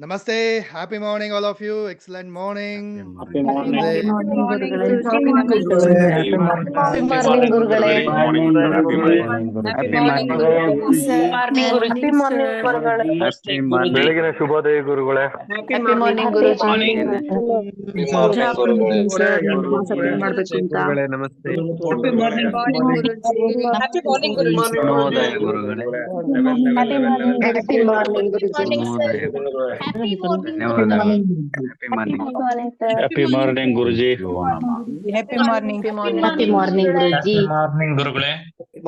Namaste. Happy morning, all of you. Excellent morning. Happy morning. morning. morning, ಗುರುಗಳೇ. ಬೆಳಗಿನ ಶುಭೋದಯ ಗುರುಗಳೇ. ಹ್ಯಾಪಿ ಮಾರ್ನಿಂಗ್ ಗುರುಜಿ. ಗುರುಗಳೇ ನಮಸ್ತೆ. ಹ್ಯಾಪಿ ಮಾರ್ನಿಂಗ್ ಗುರುಜಿ. ಹ್ಯಾಪಿ ಮಾರ್ನಿಂಗ್ ಹ್ಯಾಪಿ ಮಾರ್ನಿಂಗ್ ಗುರುಜಿ. ಮಾರ್ನಿಂಗ್ ಗುರುಗಳೇ.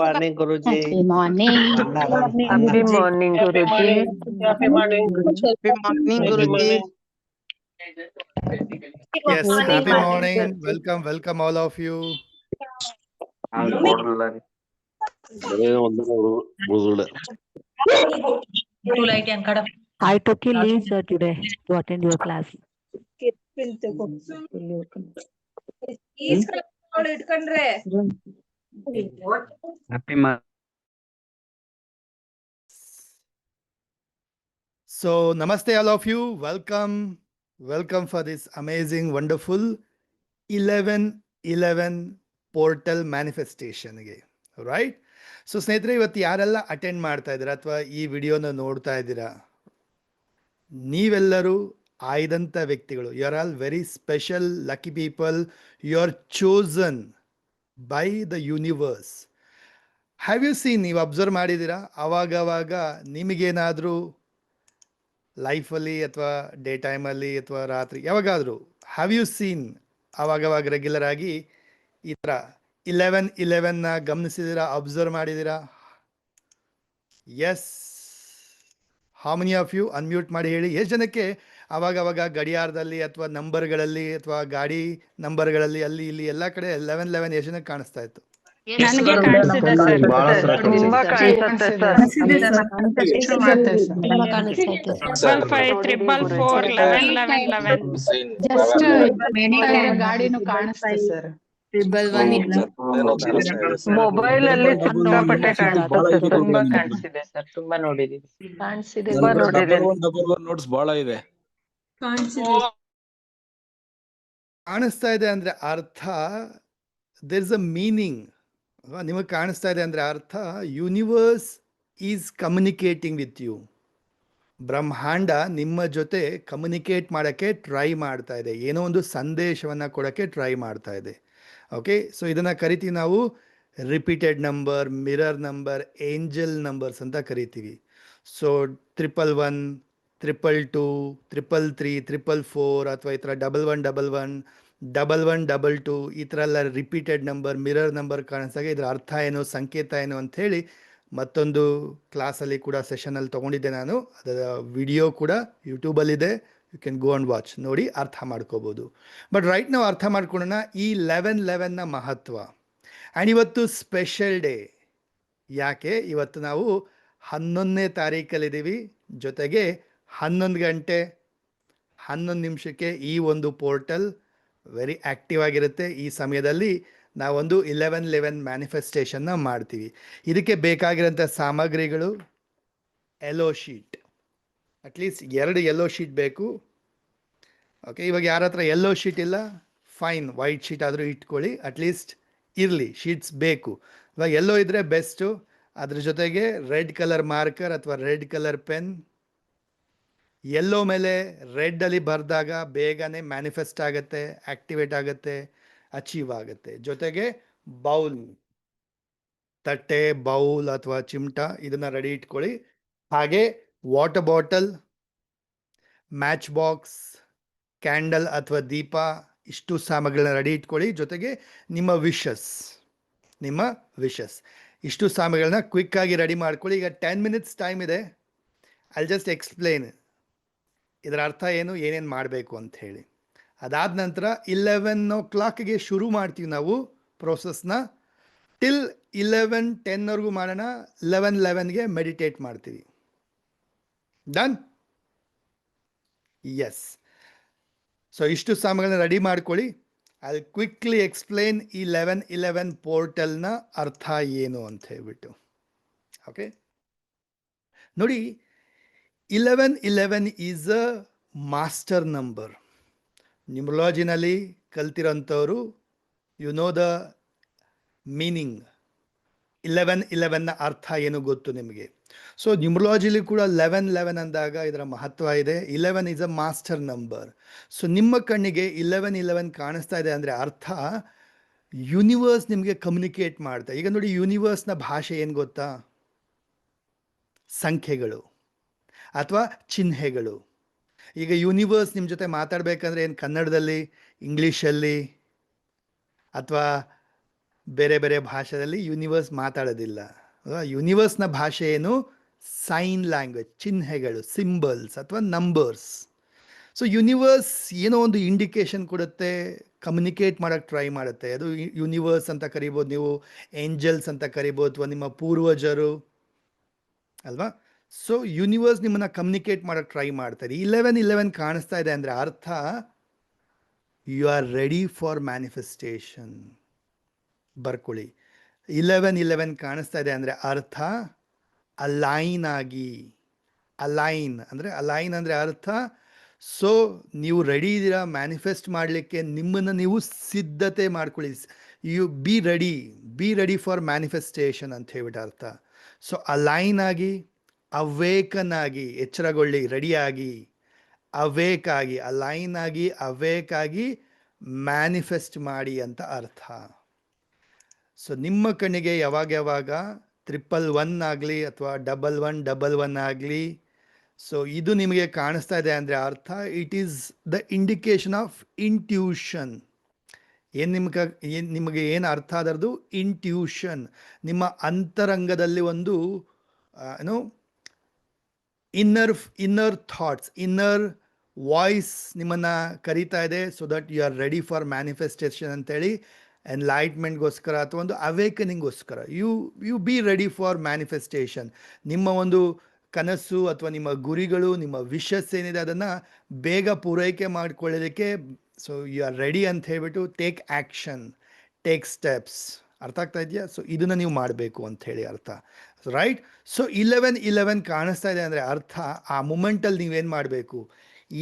ಮಾರ್ನಿಂಗ್ ಗುರುಜಿ. Happy morning. ಹ್ಯಾಪಿ ಮಾರ್ನಿಂಗ್ ಗುರುಜಿ. ಹ್ಯಾಪಿ ಮಾರ್ನಿಂಗ್ ಗುರುಜಿ. Yes, happy morning. Welcome all of you. I took a leave, sir, today to attend your class. So, namaste, all of you. Welcome for this amazing, wonderful 11/11 portal manifestation ಗೆ right. So ಸ್ನೇಹಿತರೆ, ಇವತ್ತು ಯಾರೆಲ್ಲ attend ಮಾಡ್ತಾ ಇದ್ದೀರಾ ಅಥವಾ ಈ ವಿಡಿಯೋನ ನೋಡ್ತಾ ಇದ್ದೀರಾ, ನೀವೆಲ್ಲರೂ ಆಯ್ದಂಥ ವ್ಯಕ್ತಿಗಳು. You are all very special, lucky people. You are chosen by the universe. Have you seen, ನೀವು ಅಬ್ಸರ್ವ್ ಮಾಡಿದ್ದೀರಾ ಅವಾಗವಾಗ ನಿಮಗೇನಾದರೂ ಲೈಫಲ್ಲಿ ಅಥವಾ ಡೇ ಟೈಮಲ್ಲಿ ಅಥವಾ ರಾತ್ರಿ ಯಾವಾಗಾದರೂ ಹ್ಯಾವ್ ಯು ಸೀನ್ ಆವಾಗವಾಗ ರೆಗ್ಯುಲರ್ ಆಗಿ ಈ ಥರ 11/11ನ ಗಮನಿಸಿದ್ದೀರಾ, ಅಬ್ಸರ್ವ್ ಮಾಡಿದ್ದೀರಾ? Yes, how many of you? Unmute ಮಾಡಿ ಹೇಳಿ. ಎಷ್ಟು ಜನಕ್ಕೆ ಆವಾಗವಾಗ ಗಡಿಯಾರದಲ್ಲಿ ಅಥವಾ ನಂಬರ್ಗಳಲ್ಲಿ ಅಥವಾ ಗಾಡಿ ನಂಬರ್ಗಳಲ್ಲಿ ಅಲ್ಲಿ ಇಲ್ಲಿ ಎಲ್ಲ ಕಡೆ 11/11 ಎಷ್ಟು ಜನಕ್ಕೆ ಕಾಣಿಸ್ತಾ ಇತ್ತು? ನನಗೆ ಕಾಣಿಸಿದೆ ಸರ್. ತುಂಬಾ ಕಾಣಿಸುತ್ತೆ ಸರ್. 555 ಗಾಡಿನೂ ಕಾಣಿಸ್ತೆ ಸರ್. ಮೊಬೈಲ್ ಅಲ್ಲಿ ಸಿಕ್ಕಾಪಟ್ಟೆ ಕಾಣಿಸುತ್ತೆ. ತುಂಬಾ ಕಾಣಿಸಿದೆ ಸರ್. ತುಂಬಾ ನೋಡಿದೀವಿ. ತುಂಬಾ ನೋಡಿದೀನಿ. ನೋಟ್ಸ್ ಬಹಳ ಇದೆ. ಕಾಣಿಸ್ತಾ ಇದೆ ಅಂದರೆ ಅರ್ಥ ದೇರ್ ಇಸ್ ಅ ಮೀನಿಂಗ್. ನಿಮಗೆ ಕಾಣಿಸ್ತಾ ಇದೆ ಅಂದರೆ ಅರ್ಥ universe is communicating with you. ಬ್ರಹ್ಮಾಂಡ ನಿಮ್ಮ ಜೊತೆ ಕಮ್ಯುನಿಕೇಟ್ ಮಾಡೋಕ್ಕೆ ಟ್ರೈ ಮಾಡ್ತಾ ಇದೆ, ಏನೋ ಒಂದು ಸಂದೇಶವನ್ನು ಕೊಡೋಕ್ಕೆ ಟ್ರೈ ಮಾಡ್ತಾ ಇದೆ. ಓಕೆ, ಸೊ ಇದನ್ನು ಕರಿತೀವಿ ನಾವು repeated number, mirror number, angel numbers ಅಂತ ಕರಿತೀವಿ. ಸೊ 111, 222, 333, 444 ಅಥವಾ ಈ ಥರ 1111, 1122 ಈ ಥರ ಎಲ್ಲ ರಿಪೀಟೆಡ್ ನಂಬರ್, ಮಿರರ್ ನಂಬರ್ ಕಾಣಿಸ್ದಾಗ ಇದರ ಅರ್ಥ ಏನು, ಸಂಕೇತ ಏನು ಅಂಥೇಳಿ ಮತ್ತೊಂದು ಕ್ಲಾಸಲ್ಲಿ ಕೂಡ ಸೆಷನಲ್ಲಿ ತೊಗೊಂಡಿದ್ದೆ ನಾನು. ಅದರ ವಿಡಿಯೋ ಕೂಡ ಯೂಟ್ಯೂಬಲ್ಲಿದೆ. You can go and watch, ನೋಡಿ ಅರ್ಥ ಮಾಡ್ಕೋಬೋದು. ಬಟ್ ರೈಟ್ ನಾವು ಅರ್ಥ ಮಾಡ್ಕೊಳ್ಳೋಣ ಈ 11/11ನ ಮಹತ್ವ. ಆ್ಯಂಡ್ ಇವತ್ತು ಸ್ಪೆಷಲ್ ಡೇ. ಯಾಕೆ? ಇವತ್ತು ನಾವು 11ನೇ ತಾರೀಕಲ್ಲಿದ್ದೀವಿ. ಜೊತೆಗೆ 11 ಗಂಟೆ 11 ನಿಮಿಷಕ್ಕೆ ಈ ಒಂದು ಪೋರ್ಟಲ್ ವೆರಿ ಆ್ಯಕ್ಟಿವ್ ಆಗಿರುತ್ತೆ. ಈ ಸಮಯದಲ್ಲಿ ನಾವೊಂದು 11/11 ಮ್ಯಾನಿಫೆಸ್ಟೇಷನ್ನ ಮಾಡ್ತೀವಿ. ಇದಕ್ಕೆ ಬೇಕಾಗಿರೋಂಥ ಸಾಮಗ್ರಿಗಳು yellow sheet, at least 2 yellow sheet ಬೇಕು. ಓಕೆ, ಇವಾಗ ಯಾರ ಹತ್ರ ಯೆಲ್ಲೋ ಶೀಟ್ ಇಲ್ಲ, ಫೈನ್, ವೈಟ್ ಶೀಟ್ ಆದರೂ ಇಟ್ಕೊಳ್ಳಿ, ಅಟ್ಲೀಸ್ಟ್ ಇರಲಿ, ಶೀಟ್ಸ್ ಬೇಕು. ಇವಾಗ ಯೆಲ್ಲೋ ಇದ್ದರೆ ಬೆಸ್ಟು. ಅದ್ರ ಜೊತೆಗೆ ರೆಡ್ ಕಲರ್ ಮಾರ್ಕರ್ ಅಥವಾ ರೆಡ್ ಕಲರ್ ಪೆನ್. ಯೆಲ್ಲೋ ಮೇಲೆ ರೆಡ್ಡಲ್ಲಿ ಬರೆದಾಗ ಬೇಗನೆ ಮ್ಯಾನಿಫೆಸ್ಟ್ ಆಗುತ್ತೆ, ಆ್ಯಕ್ಟಿವೇಟ್ ಆಗುತ್ತೆ, ಅಚೀವ್ ಆಗುತ್ತೆ. ಜೊತೆಗೆ ಬೌಲ್, ತಟ್ಟೆ, ಬೌಲ್ ಅಥವಾ ಚಿಮಟ ಇದನ್ನು ರೆಡಿ ಇಟ್ಕೊಳ್ಳಿ. ಹಾಗೆ water bottle, match box, candle ಅಥವಾ ದೀಪ, ಇಷ್ಟು ಸಾಮಗ್ರಿಗಳನ್ನ ರೆಡಿ ಇಟ್ಕೊಳ್ಳಿ. ಜೊತೆಗೆ ನಿಮ್ಮ ವಿಶಸ್ ಇಷ್ಟು ಸಾಮಗ್ರಿಗಳನ್ನ ಕ್ವಿಕ್ಕಾಗಿ ರೆಡಿ ಮಾಡ್ಕೊಳ್ಳಿ. ಈಗ 10 ಮಿನಿಟ್ಸ್ ಟೈಮ್ ಇದೆ. ಐ ಜಸ್ಟ್ ಎಕ್ಸ್ಪ್ಲೇನ್ ಇದರ ಅರ್ಥ ಏನು, ಏನೇನು ಮಾಡಬೇಕು ಅಂತ ಹೇಳಿ. ಅದಾದ ನಂತರ 11 o'clockಗೆ ಶುರು ಮಾಡ್ತೀವಿ ನಾವು ಪ್ರೋಸೆಸ್ನ. ಟಿಲ್ 11:10ವರೆಗೂ ಮಾಡೋಣ. 11:11ಗೆ ಮೆಡಿಟೇಟ್ ಮಾಡ್ತೀವಿ. ಡನ್? ಎಸ್. ಸೊ ಇಷ್ಟು ಸಾಮಗ್ರಿಗಳನ್ನ ರೆಡಿ ಮಾಡ್ಕೊಳ್ಳಿ. ಐ ಕ್ವಿಕ್ಲಿ ಎಕ್ಸ್ಪ್ಲೇನ್ ಈ 11/11 ಪೋರ್ಟಲ್ನ ಅರ್ಥ ಏನು ಅಂತ ಹೇಳ್ಬಿಟ್ಟು. ಓಕೆ, ನೋಡಿ, 1111 ಈಸ್ ಅ ಮಾಸ್ಟರ್ ನಂಬರ್. ನ್ಯೂಮರಾಲಜಿನಲ್ಲಿ ಕಲ್ತಿರೋಂಥವ್ರು ಯು ನೋ ದ ಮೀನಿಂಗ್. 1111ನ ಅರ್ಥ ಏನು ಗೊತ್ತು ನಿಮಗೆ. ಸೊ ನ್ಯೂಮರಾಲಜಿಲಿ ಕೂಡ 1111 ಅಂದಾಗ ಇದರ ಮಹತ್ವ ಇದೆ. 11 is a master number. So ನಿಮ್ಮ ಕಣ್ಣಿಗೆ 1111 ಕಾಣಿಸ್ತಾ ಇದೆ ಅಂದರೆ ಅರ್ಥ ಯೂನಿವರ್ಸ್ ನಿಮಗೆ ಕಮ್ಯುನಿಕೇಟ್ ಮಾಡ್ತಾ. ಈಗ ನೋಡಿ, ಯೂನಿವರ್ಸ್ನ ಭಾಷೆ ಏನು ಗೊತ್ತಾ? ಸಂಖ್ಯೆಗಳು ಅಥವಾ ಚಿಹ್ನೆಗಳು. ಈಗ ಯೂನಿವರ್ಸ್ ನಿಮ್ಮ ಜೊತೆ ಮಾತಾಡಬೇಕಂದ್ರೆ ಏನು ಕನ್ನಡದಲ್ಲಿ, ಇಂಗ್ಲೀಷಲ್ಲಿ ಅಥವಾ ಬೇರೆ ಬೇರೆ ಭಾಷೆಯಲ್ಲಿ ಯೂನಿವರ್ಸ್ ಮಾತಾಡೋದಿಲ್ಲ. ಯೂನಿವರ್ಸ್ನ ಭಾಷೆ ಏನು? ಸೈನ್ ಲ್ಯಾಂಗ್ವೇಜ್, ಚಿಹ್ನೆಗಳು, ಸಿಂಬಲ್ಸ್ ಅಥವಾ ನಂಬರ್ಸ್. ಸೊ ಯೂನಿವರ್ಸ್ ಏನೋ ಒಂದು ಇಂಡಿಕೇಶನ್ ಕೊಡುತ್ತೆ, ಕಮ್ಯುನಿಕೇಟ್ ಮಾಡೋಕ್ಕೆ ಟ್ರೈ ಮಾಡುತ್ತೆ. ಅದು ಯೂನಿವರ್ಸ್ ಅಂತ ಕರಿಬೋದು, ನೀವು ಏಂಜಲ್ಸ್ ಅಂತ ಕರಿಬೋದು, ಅಥವಾ ನಿಮ್ಮ ಪೂರ್ವಜರು ಅಲ್ವಾ. ಸೊ ಯೂನಿವರ್ಸ್ ನಿಮ್ಮನ್ನು ಕಮ್ಯುನಿಕೇಟ್ ಮಾಡೋಕ್ಕೆ ಟ್ರೈ ಮಾಡ್ತಾರೆ. 1111 ಕಾಣಿಸ್ತಾ ಇದೆ ಅಂದರೆ ಅರ್ಥ you are ready for manifestation. ಬರ್ಕೊಳ್ಳಿ, 1111 ಕಾಣಿಸ್ತಾ ಇದೆ ಅಂದರೆ ಅರ್ಥ ಅಲೈನ್ ಆಗಿ. ಅಲೈನ್ ಅಂದರೆ ಅರ್ಥ ಸೊ ನೀವು ರೆಡಿ ಇದ್ದೀರಾ ಮ್ಯಾನಿಫೆಸ್ಟ್ ಮಾಡಲಿಕ್ಕೆ. ನಿಮ್ಮನ್ನು ನೀವು ಸಿದ್ಧತೆ ಮಾಡ್ಕೊಳ್ಳಿ. You be ready for manifestation ಅಂತ ಹೇಳ್ಬಿಟ್ಟು ಅರ್ಥ. ಸೊ ಅಲೈನ್ ಆಗಿ, ಅವೇಕನ್ ಆಗಿ, ಎಚ್ಚರಗೊಳ್ಳಿ, ರೆಡಿಯಾಗಿ, ಅವೇಕ್ ಆಗಿ, ಅಲೈನ್ ಆಗಿ, ಅವೇಕ್ ಆಗಿ ಮ್ಯಾನಿಫೆಸ್ಟ್ ಮಾಡಿ ಅಂತ ಅರ್ಥ. ಸೊ ನಿಮ್ಮ ಕಣ್ಣಿಗೆ ಯಾವಾಗ 111 ಆಗಲಿ ಅಥವಾ 1111 ಆಗಲಿ, ಸೊ ಇದು ನಿಮಗೆ ಕಾಣಿಸ್ತಾ ಇದೆ ಅಂದರೆ ಅರ್ಥ it is the indication of intuition. ನಿಮಗೆ ಏನು ಅರ್ಥ ಅದರದು? ಇಂಟ್ಯೂಷನ್. ನಿಮ್ಮ ಅಂತರಂಗದಲ್ಲಿ ಒಂದು ಏನೋ ಇನ್ನರ್ ಥಾಟ್ಸ್, ಇನ್ನರ್ ವಾಯ್ಸ್ ನಿಮ್ಮನ್ನು ಕರೀತಾ ಇದೆ. So that you are ready for manifestation ಅಂತೇಳಿ, ಎನ್ಲೈಟ್ಮೆಂಟ್ಗೋಸ್ಕರ ಅಥವಾ ಒಂದು ಅವೇಕನಿಂಗ್ಗೋಸ್ಕರ you be ready for manifestation. ನಿಮ್ಮ ಒಂದು ಕನಸು ಅಥವಾ ನಿಮ್ಮ ಗುರಿಗಳು, ನಿಮ್ಮ ವಿಶಸ್ ಏನಿದೆ ಅದನ್ನು ಬೇಗ ಪೂರೈಕೆ ಮಾಡಿಕೊಳ್ಳೋದಕ್ಕೆ ಸೊ ಯು ಆರ್ ರೆಡಿ ಅಂತ ಹೇಳ್ಬಿಟ್ಟು ಟೇಕ್ ಆ್ಯಕ್ಷನ್, ಟೇಕ್ ಸ್ಟೆಪ್ಸ್. ಅರ್ಥ ಆಗ್ತಾ ಇದೆಯಾ? ಸೊ ಇದನ್ನು ನೀವು ಮಾಡಬೇಕು ಅಂಥೇಳಿ ಅರ್ಥ, ರೈಟ್. ಸೊ 1111 ಕಾಣಿಸ್ತಾ ಇದೆ ಅಂದರೆ ಅರ್ಥ ಆ ಮೂಮೆಂಟಲ್ಲಿ ನೀವೇನು ಮಾಡಬೇಕು?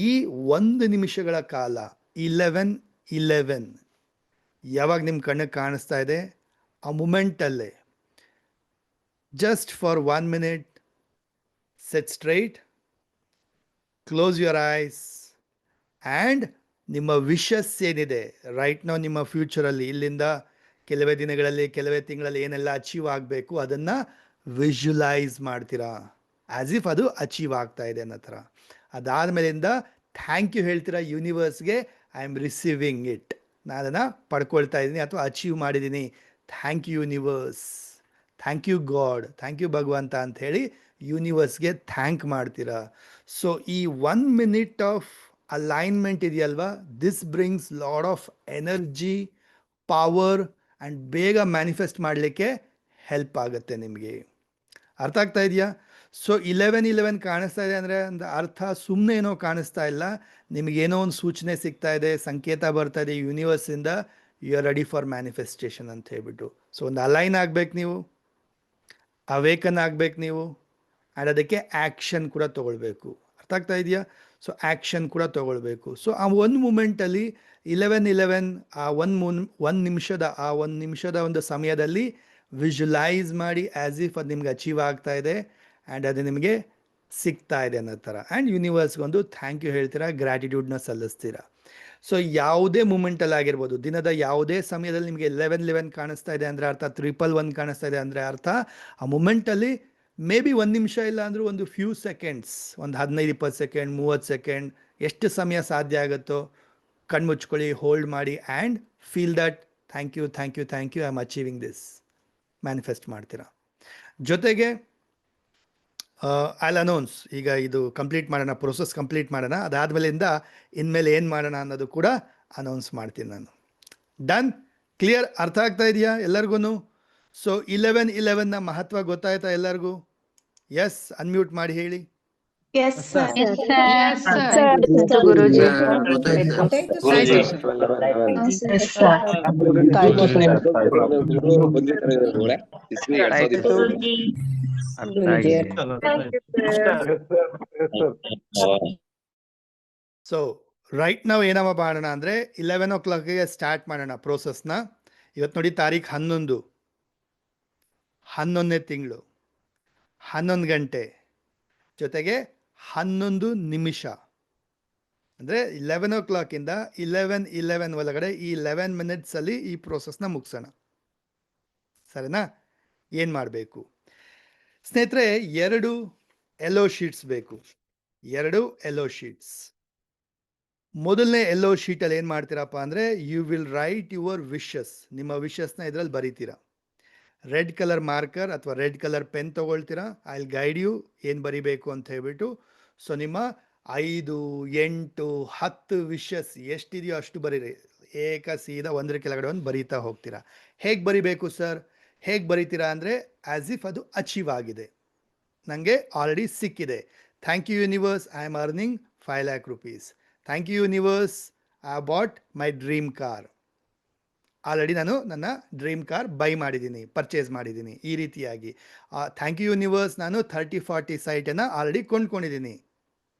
ಈ 1 ನಿಮಿಷಗಳ ಕಾಲ 1111 ಯಾವಾಗ ನಿಮ್ಮ ಕಣ್ಣಿಗೆ ಕಾಣಿಸ್ತಾ ಇದೆ ಆ ಮೂಮೆಂಟಲ್ಲೇ just for 1 minute sit straight, close your eyes and ನಿಮ್ಮ ವಿಶಸ್ ಏನಿದೆ ರೈಟ್ ನಾವು ನಿಮ್ಮ ಫ್ಯೂಚರಲ್ಲಿ ಇಲ್ಲಿಂದ ಕೆಲವೇ ದಿನಗಳಲ್ಲಿ, ಕೆಲವೇ ತಿಂಗಳಲ್ಲಿ ಏನೆಲ್ಲ ಅಚೀವ್ ಆಗಬೇಕು ಅದನ್ನು ವಿಜುವಲೈಸ್ ಮಾಡ್ತೀರಾ, ಆ್ಯಸ್ ಇಫ್ ಅದು ಅಚೀವ್ ಆಗ್ತಾ ಇದೆ ಅನ್ನೋ ಥರ. ಅದಾದಮೇಲಿಂದ ಥ್ಯಾಂಕ್ ಯು ಹೇಳ್ತೀರಾ ಯೂನಿವರ್ಸ್ಗೆ. ಐ ಆಮ್ ರಿಸೀವಿಂಗ್ ಇಟ್, ನಾನು ಅದನ್ನು ಪಡ್ಕೊಳ್ತಾ ಇದ್ದೀನಿ ಅಥವಾ ಅಚೀವ್ ಮಾಡಿದ್ದೀನಿ. Thank you universe, thank you God, thank you ಭಗವಂತ ಅಂಥೇಳಿ ಯೂನಿವರ್ಸ್ಗೆ ಥ್ಯಾಂಕ್ ಮಾಡ್ತೀರಾ. ಸೊ ಈ 1 minute ಆಫ್ ಅಲೈನ್ಮೆಂಟ್ ಇದೆಯಲ್ವಾ, this brings lot of energy, power and ಬೇಗ ಮ್ಯಾನಿಫೆಸ್ಟ್ ಮಾಡಲಿಕ್ಕೆ ಹೆಲ್ಪ್ ಆಗುತ್ತೆ ನಿಮಗೆ. ಅರ್ಥ ಆಗ್ತಾ ಇದೆಯಾ? ಸೊ 1111 ಕಾಣಿಸ್ತಾ ಇದೆ ಅಂದರೆ ಅರ್ಥ ಸುಮ್ಮನೆ ಏನೋ ಕಾಣಿಸ್ತಾ ಇಲ್ಲ, ನಿಮಗೇನೋ ಒಂದು ಸೂಚನೆ ಸಿಗ್ತಾ ಇದೆ, ಸಂಕೇತ ಬರ್ತಾ ಇದೆ ಯೂನಿವರ್ಸಿಂದ, you are ready for manifestation ಅಂತ ಹೇಳ್ಬಿಟ್ಟು. ಸೊ ಒಂದು ಅಲೈನ್ ಆಗಬೇಕು ನೀವು, ಅವೇಕನ್ ಆಗಬೇಕು ನೀವು, ಆ್ಯಂಡ್ ಅದಕ್ಕೆ ಆ್ಯಕ್ಷನ್ ಕೂಡ ತೊಗೊಳ್ಬೇಕು. ಅರ್ಥ ಆಗ್ತಾ ಇದೆಯಾ? ಸೊ ಆ್ಯಕ್ಷನ್ ಕೂಡ ತೊಗೊಳ್ಬೇಕು. ಸೊ ಆ 1 ಮೂಮೆಂಟಲ್ಲಿ 1111 ಆ 1 ನಿಮಿಷದ ಒಂದು ಸಮಯದಲ್ಲಿ ವಿಜುವಲೈಸ್ ಮಾಡಿ ಆ್ಯಸ್ ಇಫ್ ಅದು ನಿಮ್ಗೆ ಅಚೀವ್ ಆಗ್ತಾ ಇದೆ ಆ್ಯಂಡ್ ಅದು ನಿಮಗೆ ಸಿಗ್ತಾ ಇದೆ ಅನ್ನೋ ಥರ. ಆ್ಯಂಡ್ ಯೂನಿವರ್ಸ್ಗೊಂದು ಥ್ಯಾಂಕ್ ಯು ಹೇಳ್ತೀರಾ, ಗ್ರ್ಯಾಟಿಟ್ಯೂಡ್ನ ಸಲ್ಲಿಸ್ತೀರಾ. ಸೊ ಯಾವುದೇ ಮೂಮೆಂಟಲ್ಲಿ ಆಗಿರ್ಬೋದು, ದಿನದ ಯಾವುದೇ ಸಮಯದಲ್ಲಿ ನಿಮಗೆ 1111 ಕಾಣಿಸ್ತಾ ಇದೆ ಅಂದರೆ ಅರ್ಥ, 111 ಕಾಣಿಸ್ತಾ ಇದೆ ಅಂದರೆ ಅರ್ಥ ಆ ಮೂಮೆಂಟಲ್ಲಿ ಮೇ ಬಿ 1 ನಿಮಿಷ ಇಲ್ಲ ಅಂದರೂ ಒಂದು ಫ್ಯೂ ಸೆಕೆಂಡ್ಸ್, ಒಂದು 15-20 ಸೆಕೆಂಡ್, 30 ಸೆಕೆಂಡ್, ಎಷ್ಟು ಸಮಯ ಸಾಧ್ಯ ಆಗುತ್ತೋ ಕಣ್ಮುಚ್ಕೊಳ್ಳಿ, ಹೋಲ್ಡ್ ಮಾಡಿ and feel that thank you thank you thank you I am achieving this, manifest ಮಾಡ್ತೀರಾ. ಜೊತೆಗೆ ಐಲ್ ಅನೌನ್ಸ್, ಈಗ ಇದು ಕಂಪ್ಲೀಟ್ ಮಾಡೋಣ, ಪ್ರೊಸೆಸ್ ಕಂಪ್ಲೀಟ್ ಮಾಡೋಣ, ಅದಾದಮೇಲಿಂದ ಇನ್ಮೇಲೆ ಏನು ಮಾಡೋಣ ಅನ್ನೋದು ಕೂಡ ಅನೌನ್ಸ್ ಮಾಡ್ತೀನಿ ನಾನು. ಡನ್? ಕ್ಲಿಯರ್? ಅರ್ಥ ಆಗ್ತಾ ಇದೆಯಾ ಎಲ್ಲರಿಗೂ? ಸೊ 1111ನ ಮಹತ್ವ ಗೊತ್ತಾಯ್ತಾ ಎಲ್ಲರಿಗೂ? ಎಸ್, ಅನ್ಮ್ಯೂಟ್ ಮಾಡಿ ಹೇಳಿ. Yes, sir. ಗುರುಜಿ. ಗುರುಜಿ. ಅರ್ಥ ಆಗಿದೆ. ಸೊ ರೈಟ್ ನಾವು ಏನವ ಮಾಡೋಣ ಅಂದರೆ 11 o'clockಗೆ ಸ್ಟಾರ್ಟ್ ಮಾಡೋಣ ಪ್ರೋಸೆಸ್ನ. ಇವತ್ತು ನೋಡಿ ತಾರೀಖು 11, 11ನೇ ತಿಂಗಳು, 11 ಗಂಟೆ ಜೊತೆಗೆ 11 ನಿಮಿಷ ಅಂದರೆ 11 o'clockಯಿಂದ 11 ಒಳಗಡೆ ಈ 11 minutesಲ್ಲಿ ಈ ಪ್ರೋಸೆಸ್ನ ಮುಗಿಸೋಣ. ಸರಿನಾ? ಏನು ಮಾಡಬೇಕು ಸ್ನೇಹಿತರೆ? 2 ಯೆಲ್ಲೋ ಶೀಟ್ಸ್ ಬೇಕು. 2 ಯೆಲ್ಲೋ ಶೀಟ್ಸ್. ಮೊದಲನೇ ಯೆಲ್ಲೋ ಶೀಟಲ್ಲಿ ಏನು ಮಾಡ್ತೀರಪ್ಪ ಅಂದರೆ you will write your wishes. ನಿಮ್ಮ ವಿಶಸ್ನ ಇದರಲ್ಲಿ ಬರೀತೀರಾ. ರೆಡ್ ಕಲರ್ ಮಾರ್ಕರ್ ಅಥವಾ ರೆಡ್ ಕಲರ್ ಪೆನ್ ತೊಗೊಳ್ತೀರಾ. ಐ ವಿಲ್ ಗೈಡ್ ಯು ಏನು ಬರಿಬೇಕು ಅಂತ ಹೇಳ್ಬಿಟ್ಟು. ಸೊ ನಿಮ್ಮ 5, 8, 10 ವಿಶಸ್ ಎಷ್ಟಿದೆಯೋ ಅಷ್ಟು ಬರೀರಿ. ಏಕ ಸೀದಾ ಒಂದರ ಕೆಳಗಡೆ ಒಂದು ಬರೀತಾ ಹೋಗ್ತೀರಾ. ಹೇಗೆ ಬರಿಬೇಕು ಸರ್? ಹೇಗೆ ಬರಿತೀರಾ ಅಂದರೆ ಆ್ಯಸ್ ಇಫ್ ಅದು ಅಚೀವ್ ಆಗಿದೆ, ನನಗೆ ಆಲ್ರೆಡಿ ಸಿಕ್ಕಿದೆ. Thank you universe, I am earning 5 lakh rupees. Thank you universe, I bought my dream car. Already ನಾನು ನನ್ನ ಡ್ರೀಮ್ ಕಾರ್ ಬೈ ಮಾಡಿದ್ದೀನಿ, ಪರ್ಚೇಸ್ ಮಾಡಿದ್ದೀನಿ. ಈ ರೀತಿಯಾಗಿ ಥ್ಯಾಂಕ್ ಯು ಯೂನಿವರ್ಸ್, ನಾನು 30-40 ಸೈಟನ್ನು ಆಲ್ರೆಡಿ ಕೊಂಡ್ಕೊಂಡಿದ್ದೀನಿ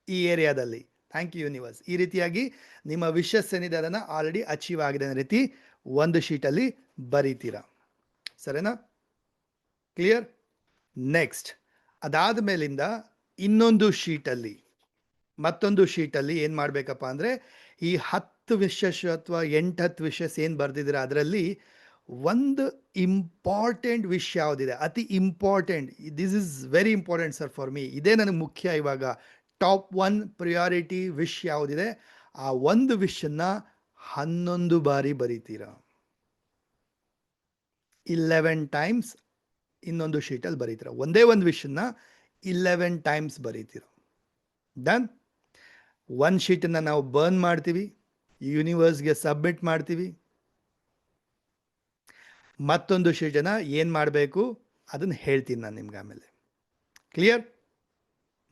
ಈ ಏರಿಯಾದಲ್ಲಿ. Thank you universe. ಈ ರೀತಿಯಾಗಿ ನಿಮ್ಮ ವಿಶಸ್ ಏನಿದೆ ಅದನ್ನು ಆಲ್ರೆಡಿ ಅಚೀವ್ ಆಗಿದೆ ಅನ್ನೋ ರೀತಿ ಒಂದು ಶೀಟಲ್ಲಿ ಬರೀತೀರಾ. ಸರಿನಾ? ಕ್ಲಿಯರ್? ನೆಕ್ಸ್ಟ್ ಅದಾದ ಮೇಲಿಂದ ಇನ್ನೊಂದು ಶೀಟಲ್ಲಿ, ಮತ್ತೊಂದು ಶೀಟಲ್ಲಿ ಏನು ಮಾಡಬೇಕಪ್ಪ ಅಂದರೆ ಈ 10 ವಿಶಸ್ ಅಥವಾ 8-10 ವಿಶಸ್ ಏನು ಬರೆದಿದ್ದೀರ ಅದರಲ್ಲಿ ಒಂದು ಇಂಪಾರ್ಟೆಂಟ್ ವಿಷ್ ಯಾವುದಿದೆ, ಅತಿ important, this is very important sir for me, ಇದೇ ನನಗೆ ಮುಖ್ಯ ಇವಾಗ, ಟಾಪ್ 1 ಪ್ರಿಯಾರಿಟಿ ವಿಶ್ ಯಾವುದಿದೆ ಆ ಒಂದು ವಿಷನ್ನು 11 ಬಾರಿ ಬರೀತೀರಾ. 11 ಟೈಮ್ಸ್ ಇನ್ನೊಂದು ಶೀಟಲ್ಲಿ ಬರೀತೀರ. ಒಂದೇ ಒಂದು ವಿಷನ್ನ 11 ಟೈಮ್ಸ್ ಬರೀತೀರ. ಡನ್. ಒಂದು ಶೀಟನ್ನು ನಾವು ಬರ್ನ್ ಮಾಡ್ತೀವಿ, ಯೂನಿವರ್ಸ್ಗೆ ಸಬ್ಮಿಟ್ ಮಾಡ್ತೀವಿ. ಮತ್ತೊಂದು ಶೀಟನ್ನು ಏನು ಮಾಡಬೇಕು ಅದನ್ನು ಹೇಳ್ತೀನಿ ನಾನು ನಿಮ್ಗೆ ಆಮೇಲೆ. ಕ್ಲಿಯರ್?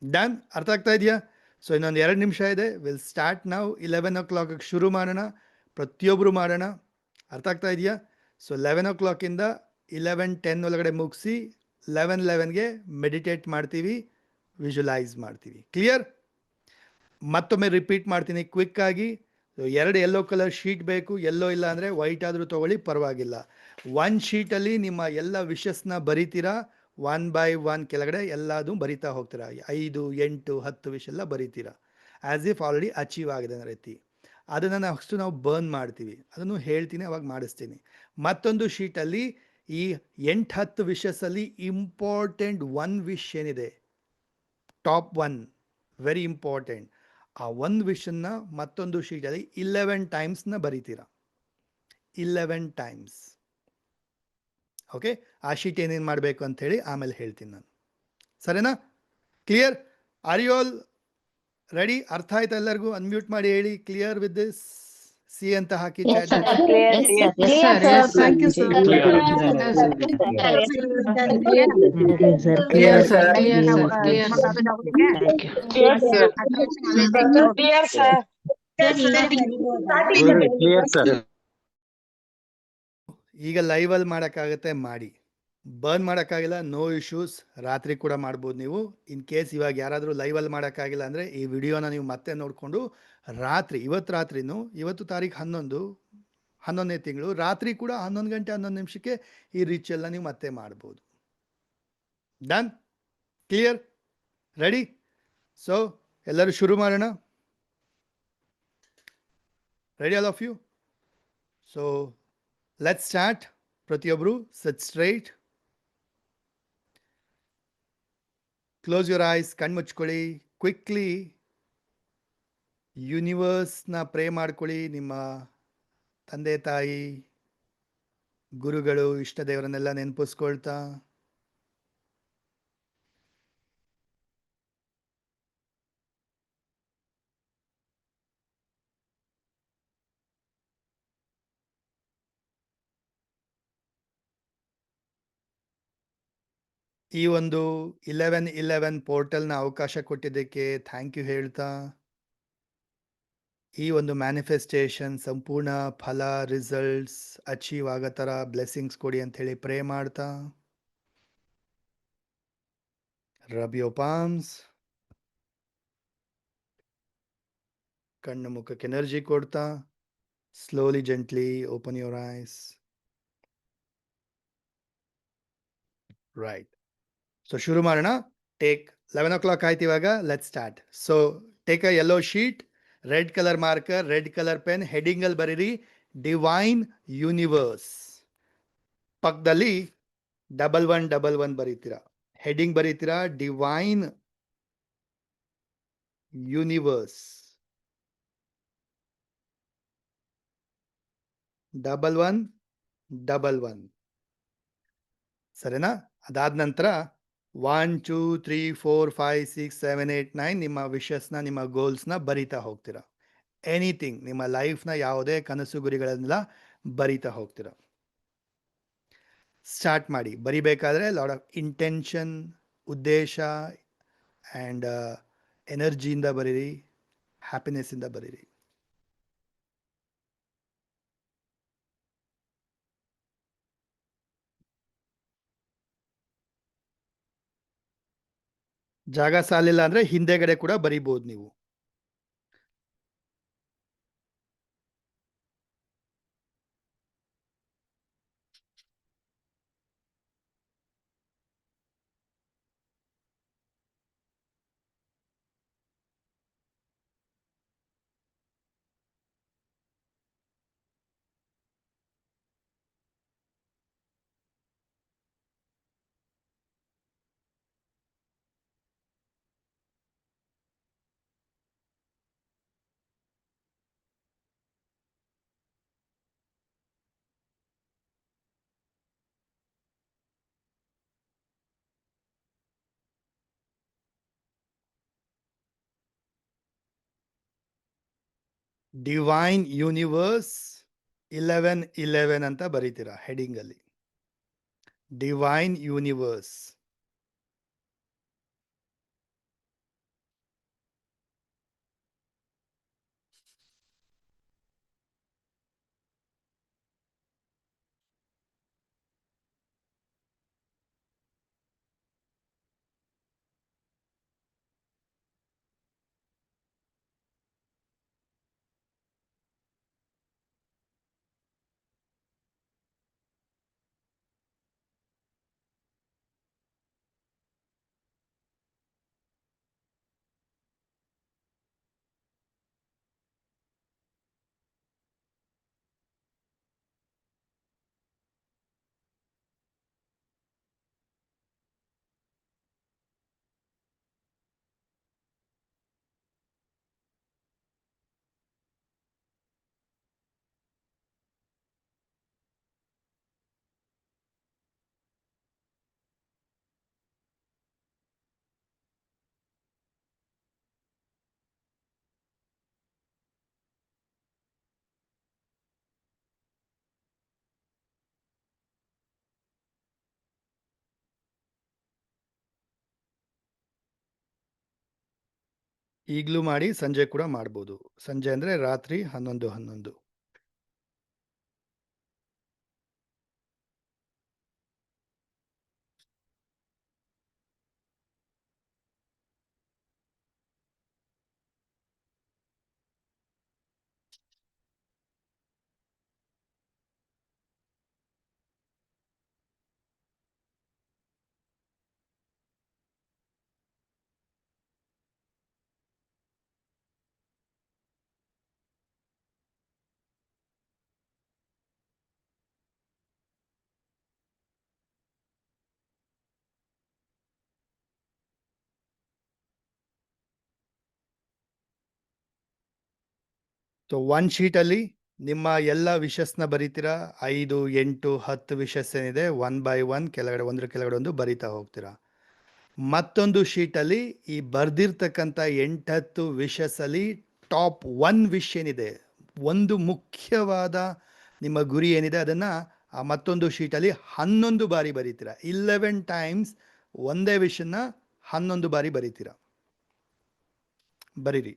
ಡನ್. ಅರ್ಥ ಆಗ್ತಾ ಇದೆಯಾ? ಸೊ ಇನ್ನೊಂದು 2 ನಿಮಿಷ ಇದೆ. ವಿಲ್ ಸ್ಟಾರ್ಟ್ ನಾವು 11 o'clock ಶುರು ಮಾಡೋಣ. ಪ್ರತಿಯೊಬ್ಬರು ಮಾಡೋಣ. ಅರ್ಥ ಆಗ್ತಾ ಇದೆಯಾ? ಸೊ 11 o'clockಯಿಂದ 11:10 ಒಳಗಡೆ ಮುಗಿಸಿ 11:11ಗೆ ಮೆಡಿಟೇಟ್ ಮಾಡ್ತೀವಿ, ವಿಜುವಲೈಸ್ ಮಾಡ್ತೀವಿ. ಕ್ಲಿಯರ್? ಮತ್ತೊಮ್ಮೆ ರಿಪೀಟ್ ಮಾಡ್ತೀನಿ ಕ್ವಿಕ್ಕಾಗಿ. 2 ಯೆಲ್ಲೋ ಕಲರ್ ಶೀಟ್ ಬೇಕು. ಯೆಲ್ಲೋ ಇಲ್ಲ ಅಂದರೆ ವೈಟ್ ಆದರೂ ತೊಗೊಳ್ಳಿ, ಪರವಾಗಿಲ್ಲ. 1 ಶೀಟಲ್ಲಿ ನಿಮ್ಮ ಎಲ್ಲ ವಿಶಸ್ನ ಬರೀತೀರಾ. 1 by 1 ಕೆಳಗಡೆ ಎಲ್ಲದೂ ಬರಿತಾ ಹೋಗ್ತೀರಾ. 5, 8, 10 ವಿಷ್ ಎಲ್ಲ ಬರೀತೀರಾ. ಆ್ಯಸ್ ಇಫ್ ಆಲ್ರೆಡಿ ಅಚೀವ್ ಆಗಿದೆ ಅನ್ನೋ ರೀತಿ. ಅದನ್ನು ನಾವು ಬರ್ನ್ ಮಾಡ್ತೀವಿ. ಅದನ್ನು ಹೇಳ್ತೀನಿ, ಅವಾಗ ಮಾಡಿಸ್ತೀನಿ. ಮತ್ತೊಂದು ಶೀಟಲ್ಲಿ ಈ 8-10 ವಿಶಸ್ಸಲ್ಲಿ ಇಂಪಾರ್ಟೆಂಟ್ 1 ವಿಶ್ ಏನಿದೆ, ಟಾಪ್ 1 ವೆರಿ ಇಂಪಾರ್ಟೆಂಟ್, ಆ ಒಂದು ವಿಷನ್ನು ಮತ್ತೊಂದು ಶೀಟಲ್ಲಿ 11 ಟೈಮ್ಸ್ನ ಬರೀತೀರಾ. 11 ಟೈಮ್ಸ್. ಓಕೆ? ಆ ಶೀಟ್ ಏನೇನು ಮಾಡಬೇಕು ಅಂಥೇಳಿ ಆಮೇಲೆ ಹೇಳ್ತೀನಿ ನಾನು. ಸರಿನಾ? Clear? Are you all ready? ಅರ್ಥ ಆಯ್ತಾ ಎಲ್ಲರಿಗೂ? ಅನ್ಮ್ಯೂಟ್ ಮಾಡಿ ಹೇಳಿ ಕ್ಲಿಯರ್ ವಿತ್ ದಿಸ್. ಸಿ ಅಂತ ಹಾಕಿ ಚಾಟ್. Thank you sir. ಈಗ ಲೈವಲ್ಲಿ ಮಾಡೋಕ್ಕಾಗತ್ತೆ ಮಾಡಿ. ಬರ್ನ್ ಮಾಡೋಕ್ಕಾಗಿಲ್ಲ, ನೋ ಇಶ್ಯೂಸ್, ರಾತ್ರಿ ಕೂಡ ಮಾಡ್ಬೋದು ನೀವು. ಇನ್ ಕೇಸ್ ಇವಾಗ ಯಾರಾದರೂ ಲೈವಲ್ಲಿ ಮಾಡೋಕ್ಕಾಗಿಲ್ಲ ಅಂದರೆ ಈ ವಿಡಿಯೋನ ನೀವು ಮತ್ತೆ ನೋಡಿಕೊಂಡು ರಾತ್ರಿ, ಇವತ್ತು ರಾತ್ರಿನೂ, ಇವತ್ತು ತಾರೀಖು 11, 11ನೇ ತಿಂಗಳು, ರಾತ್ರಿ ಕೂಡ 11 ಗಂಟೆ 11 ನಿಮಿಷಕ್ಕೆ ಈ ರಿಚುವಲ್ನ ನೀವು ಮತ್ತೆ ಮಾಡ್ಬೋದು. ಡನ್? ಕ್ಲಿಯರ್? ರೆಡಿ? ಸೊ ಎಲ್ಲರೂ ಶುರು ಮಾಡೋಣ. Ready all of you? So let's start. ಪ್ರತಿಯೊಬ್ಬರು sit straight, close your eyes, ಕಣ್ಣು ಮುಚ್ಕೊಳ್ಳಿ. ಕ್ವಿಕ್ಲಿ ಯೂನಿವರ್ಸ್ನ ಪ್ರೇ ಮಾಡ್ಕೊಳ್ಳಿ. ನಿಮ್ಮ ತಂದೆ ತಾಯಿ, ಗುರುಗಳು, ಇಷ್ಟ ದೇವರನ್ನೆಲ್ಲ ನೆನಪಿಸ್ಕೊಳ್ತಾ ಈ ಒಂದು 11-11 ಪೋರ್ಟಲ್ನ ಅವಕಾಶ ಕೊಟ್ಟಿದ್ದಕ್ಕೆ ಥ್ಯಾಂಕ್ ಯು ಹೇಳ್ತಾ, ಈ ಒಂದು ಮ್ಯಾನಿಫೆಸ್ಟೇಷನ್ ಸಂಪೂರ್ಣ ಫಲ, ರಿಸಲ್ಟ್ಸ್ ಅಚೀವ್ ಆಗೋ ಥರ ಬ್ಲೆಸ್ಸಿಂಗ್ಸ್ ಕೊಡಿ ಅಂಥೇಳಿ ಪ್ರೇ ಮಾಡ್ತಾ, Rub your palms. ಕಣ್ಣು ಮುಖಕ್ಕೆ ಎನರ್ಜಿ ಕೊಡ್ತಾ slowly, gently open your eyes. Right. So ಶುರು ಮಾಡೋಣ. Take 11 o'clock ಆಯ್ತು ಇವಾಗ. Let's start. So take a yellow sheet, red color marker, red color pen, heading ಅಲ್ಲಿ ಬರೀರಿ ಡಿವೈನ್ ಯೂನಿವರ್ಸ್. ಪಕ್ಕದಲ್ಲಿ 1111 ಬರೀತೀರಾ. ಹೆಡಿಂಗ್ ಬರೀತೀರಾ ಡಿವೈನ್ ಯೂನಿವರ್ಸ್. 1111 ಸರಿನಾ? ಅದಾದ ನಂತರ 1 2 3 4 5 6 7 8 9 ನಿಮ್ಮ ವಿಷಸ್ನ ನಿಮ್ಮ ಗೋಲ್ಸ್ನ ಬರಿತಾ ಹೋಗ್ತೀರಾ. ಎನಿಥಿಂಗ್ ನಿಮ್ಮ ಲೈಫ್ನ ಯಾವುದೇ ಕನಸು ಗುರಿಗಳನ್ನೆಲ್ಲ ಬರಿತಾ ಹೋಗ್ತೀರಾ. ಸ್ಟಾರ್ಟ್ ಮಾಡಿ. ಬರಿಬೇಕಾದ್ರೆ ಲಾಟ್ ಆಫ್ ಇಂಟೆನ್ಷನ್, ಉದ್ದೇಶ ಆ್ಯಂಡ್ ಎನರ್ಜಿಯಿಂದ ಬರೀರಿ, ಹ್ಯಾಪಿನೆಸ್ಸಿಂದ ಬರೀರಿ. ಜಾಗ ಸಾಲಿಲ್ಲ ಅಂದರೆ ಹಿಂದೆಗಡೆ ಕೂಡ ಬರಿಬೋದು ನೀವು. ಡಿವೈನ್ ಯೂನಿವರ್ಸ್ 1111 ಅಂತ ಬರೀತೀರಾ ಹೆಡಿಂಗಲ್ಲಿ. Divine universe. ಈಗಲೂ ಮಾಡಿ, ಸಂಜೆ ಕೂಡ ಮಾಡ್ಬೋದು. ಸಂಜೆ ಅಂದರೆ ರಾತ್ರಿ 11:11. ಸೊ ಒಂದು ಶೀಟಲ್ಲಿ ನಿಮ್ಮ ಎಲ್ಲ ವಿಷಸ್ನ ಬರೀತೀರಾ. 5 8 10 ವಿಷಸ್ ಏನಿದೆ 1 by 1 ಕೆಳಗಡೆ ಕೆಳಗಡೆ ಒಂದು ಬರಿತಾ ಹೋಗ್ತೀರಾ. ಮತ್ತೊಂದು ಶೀಟಲ್ಲಿ ಈ ಬರ್ದಿರ್ತಕ್ಕಂಥ 8-10 ವಿಷಸ್ಸಲ್ಲಿ ಟಾಪ್ 1 ವಿಶ್ ಏನಿದೆ, ಒಂದು ಮುಖ್ಯವಾದ ನಿಮ್ಮ ಗುರಿ ಏನಿದೆ ಅದನ್ನು ಆ ಮತ್ತೊಂದು ಶೀಟಲ್ಲಿ 11 ಬಾರಿ ಬರೀತೀರಾ. 11 ಟೈಮ್ಸ್ ಒಂದೇ ವಿಷನ್ನ 11 ಬಾರಿ ಬರೀತೀರಾ. ಬರೀರಿ.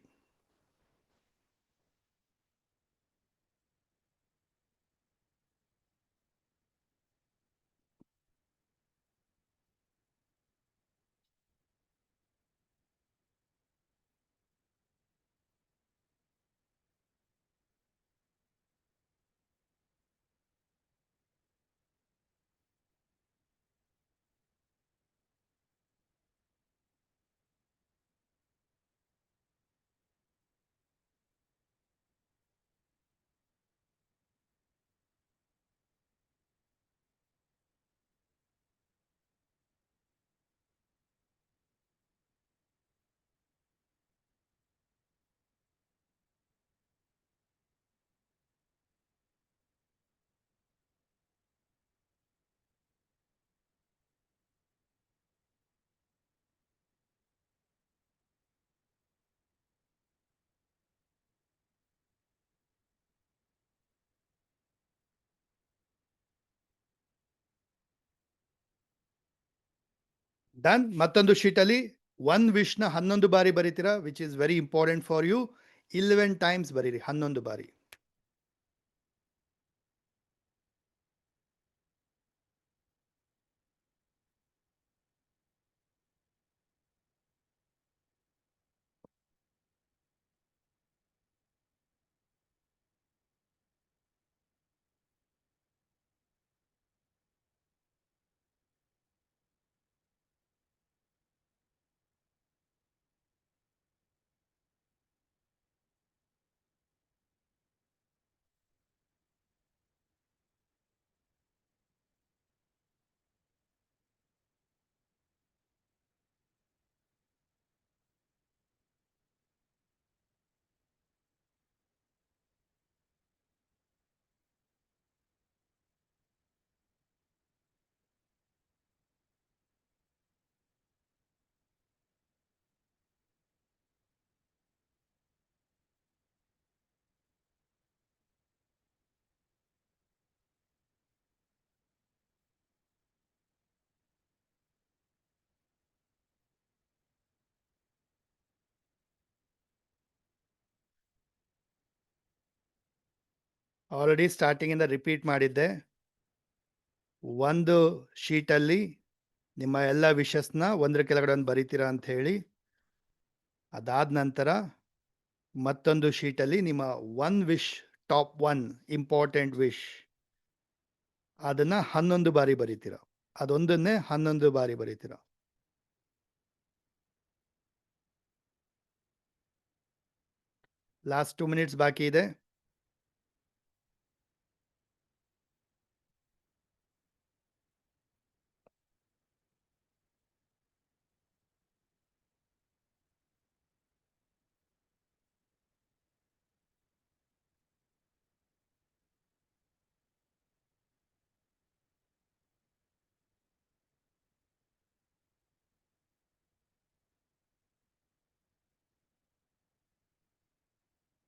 ಡನ್. ಮತ್ತೊಂದು ಶೀಟಲ್ಲಿ ಒನ್ ವಿಶ್ನ 11 ಬಾರಿ ಬರೀತೀರಾ, which is very important for you. 11 times ಬರೀರಿ, 11 ಬಾರಿ. ಆಲ್ರೆಡಿ ಸ್ಟಾರ್ಟಿಂಗಿಂದ ರಿಪೀಟ್ ಮಾಡಿದ್ದೆ. ಒಂದು ಶೀಟಲ್ಲಿ ನಿಮ್ಮ ಎಲ್ಲ ವಿಷಸ್ನ ಒಂದರ ಕೆಳಗಡೆ ಒಂದು ಬರೀತೀರಾ ಅಂತ ಹೇಳಿ. ಅದಾದ ನಂತರ ಮತ್ತೊಂದು ಶೀಟಲ್ಲಿ ನಿಮ್ಮ one wish, top 1 important wish, ಅದನ್ನ 11 ಬಾರಿ ಬರೀತೀರಾ. ಅದೊಂದನ್ನೇ 11 ಬಾರಿ ಬರೀತೀರಾ. ಲಾಸ್ಟ್ 2 ಮಿನಿಟ್ಸ್ ಬಾಕಿ ಇದೆ.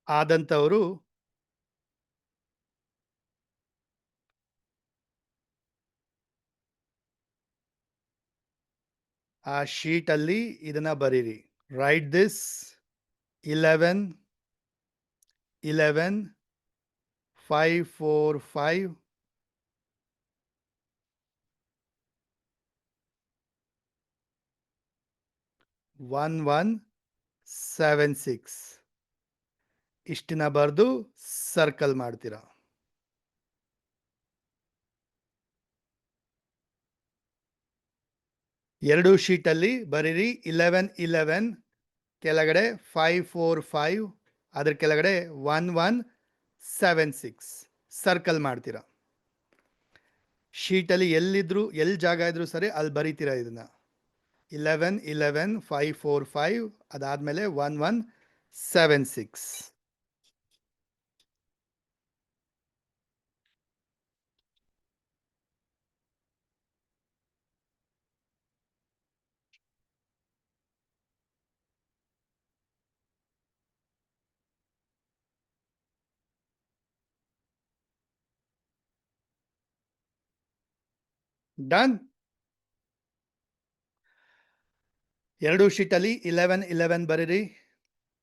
ಆದಂಥವರು ಆ ಶೀಟಲ್ಲಿ ಇದನ್ನ ಬರೀರಿ. ರೈಟ್ ದಿಸ್ 11 11 5 4 5 1 1 7 6 ಇಷ್ಟನ್ನ ಬರೆದು ಸರ್ಕಲ್ ಮಾಡ್ತೀರಾ. ಎರಡು ಶೀಟಲ್ಲಿ ಬರೀರಿ 11 11, ಕೆಳಗಡೆ 5 4 5, ಅದ್ರ ಕೆಳಗಡೆ 1 1 7 6 ಸರ್ಕಲ್ ಮಾಡ್ತೀರಾ. ಶೀಟಲ್ಲಿ ಎಲ್ಲಿ ಜಾಗ ಇದ್ರೂ ಸರಿ ಅಲ್ಲಿ ಬರೀತೀರಾ ಇದನ್ನ. 11 11 5 4 5, ಅದಾದ್ಮೇಲೆ 1 1 7 6. ಡನ್. ಎರಡು ಶೀಟಲ್ಲಿ 11 11 ಬರೀರಿ,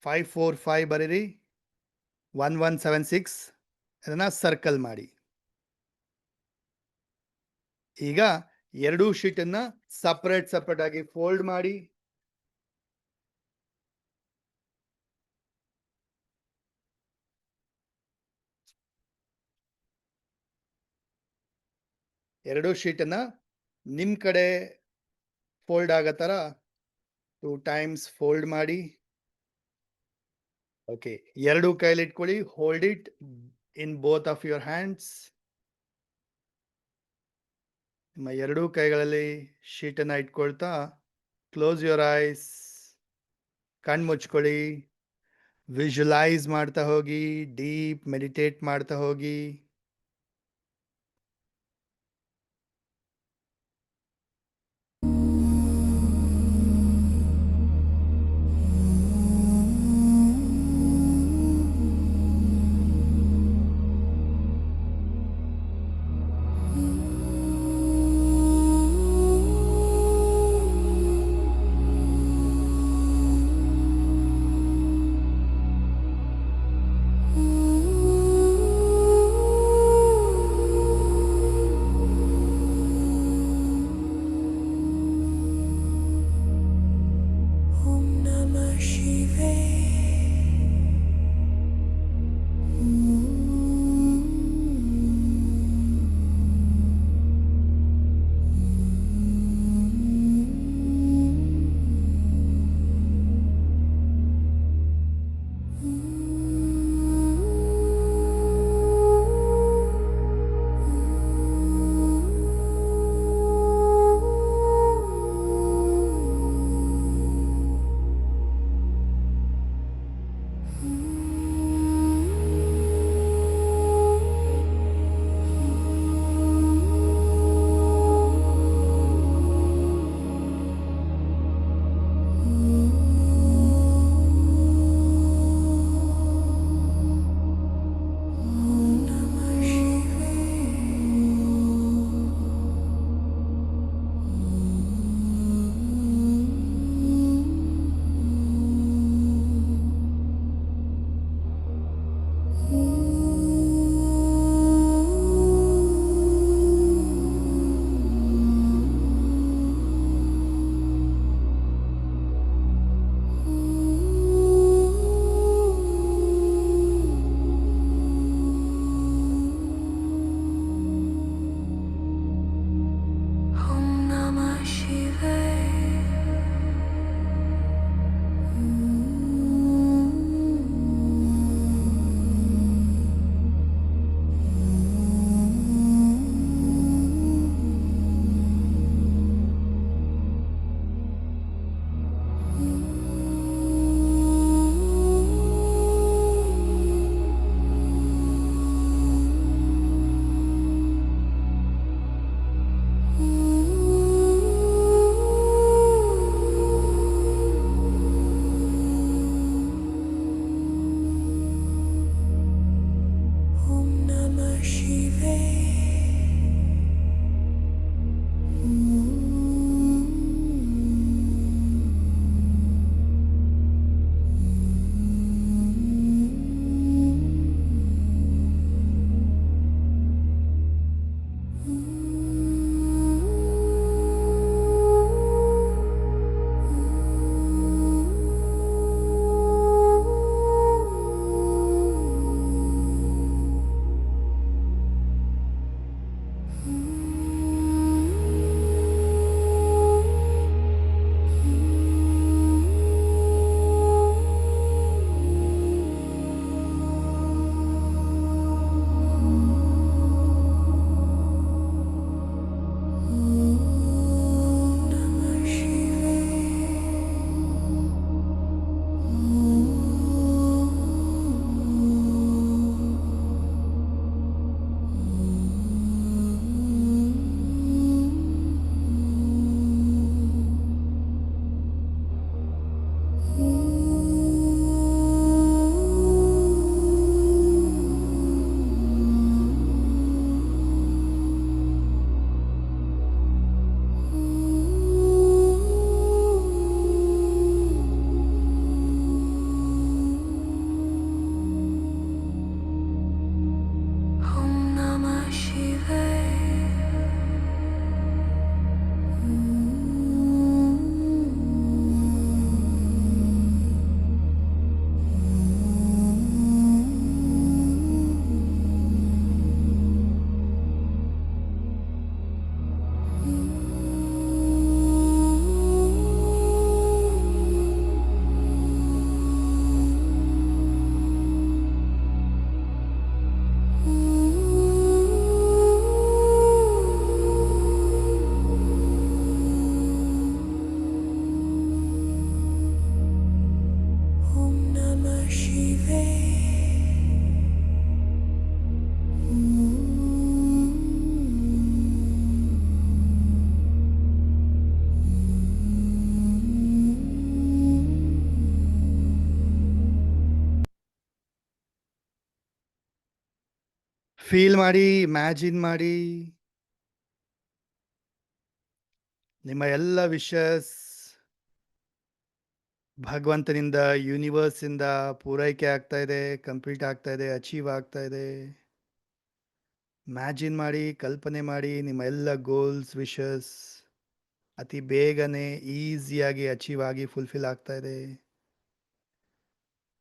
5 4 5 ಬರೀರಿ, 1 1 7 6 ಅದನ್ನ ಸರ್ಕಲ್ ಮಾಡಿ. ಈಗ ಎರಡೂ ಶೀಟನ್ನ ಸಪರೇಟ್ ಆಗಿ ಫೋಲ್ಡ್ ಮಾಡಿ. ಎರಡೂ ಶೀಟನ್ನ ನಿಮ್ ಕಡೆ ಫೋಲ್ಡ್ ಆಗೋ ತರ 2 ಟೈಮ್ಸ್ ಫೋಲ್ಡ್ ಮಾಡಿ. ಓಕೆ, ಎರಡು ಕೈಲಿ ಇಟ್ಕೊಳ್ಳಿ. Hold it in both of your hands. ನಿಮ್ಮ ಎರಡೂ ಕೈಗಳಲ್ಲಿ ಶೀಟನ್ನ ಇಟ್ಕೊಳ್ತಾ ಕ್ಲೋಸ್ ಯುವರ್ ಐಸ್, ಕಣ್ ಮುಚ್ಕೊಳ್ಳಿ. ವಿಜುವಲೈಸ್ ಮಾಡ್ತಾ ಹೋಗಿ, ಡೀಪ್ ಮೆಡಿಟೇಟ್ ಮಾಡ್ತಾ ಹೋಗಿ. ಫೀಲ್ ಮಾಡಿ, ಇಮ್ಯಾಜಿನ್ ಮಾಡಿ, ನಿಮ್ಮ ಎಲ್ಲ ವಿಶಸ್ ಭಗವಂತನಿಂದ, ಯೂನಿವರ್ಸ್ ಇಂದ ಪೂರೈಕೆ ಆಗ್ತಾ ಇದೆ, ಕಂಪ್ಲೀಟ್ ಆಗ್ತಾ ಇದೆ, ಅಚೀವ್ ಆಗ್ತಾ ಇದೆ. ಇಮ್ಯಾಜಿನ್ ಮಾಡಿ, ಕಲ್ಪನೆ ಮಾಡಿ, ನಿಮ್ಮ ಎಲ್ಲ ಗೋಲ್ಸ್, ವಿಶಸ್ ಅತಿ ಬೇಗನೆ ಈಸಿಯಾಗಿ ಅಚೀವ್ ಆಗಿ ಫುಲ್ಫಿಲ್ ಆಗ್ತಾ ಇದೆ.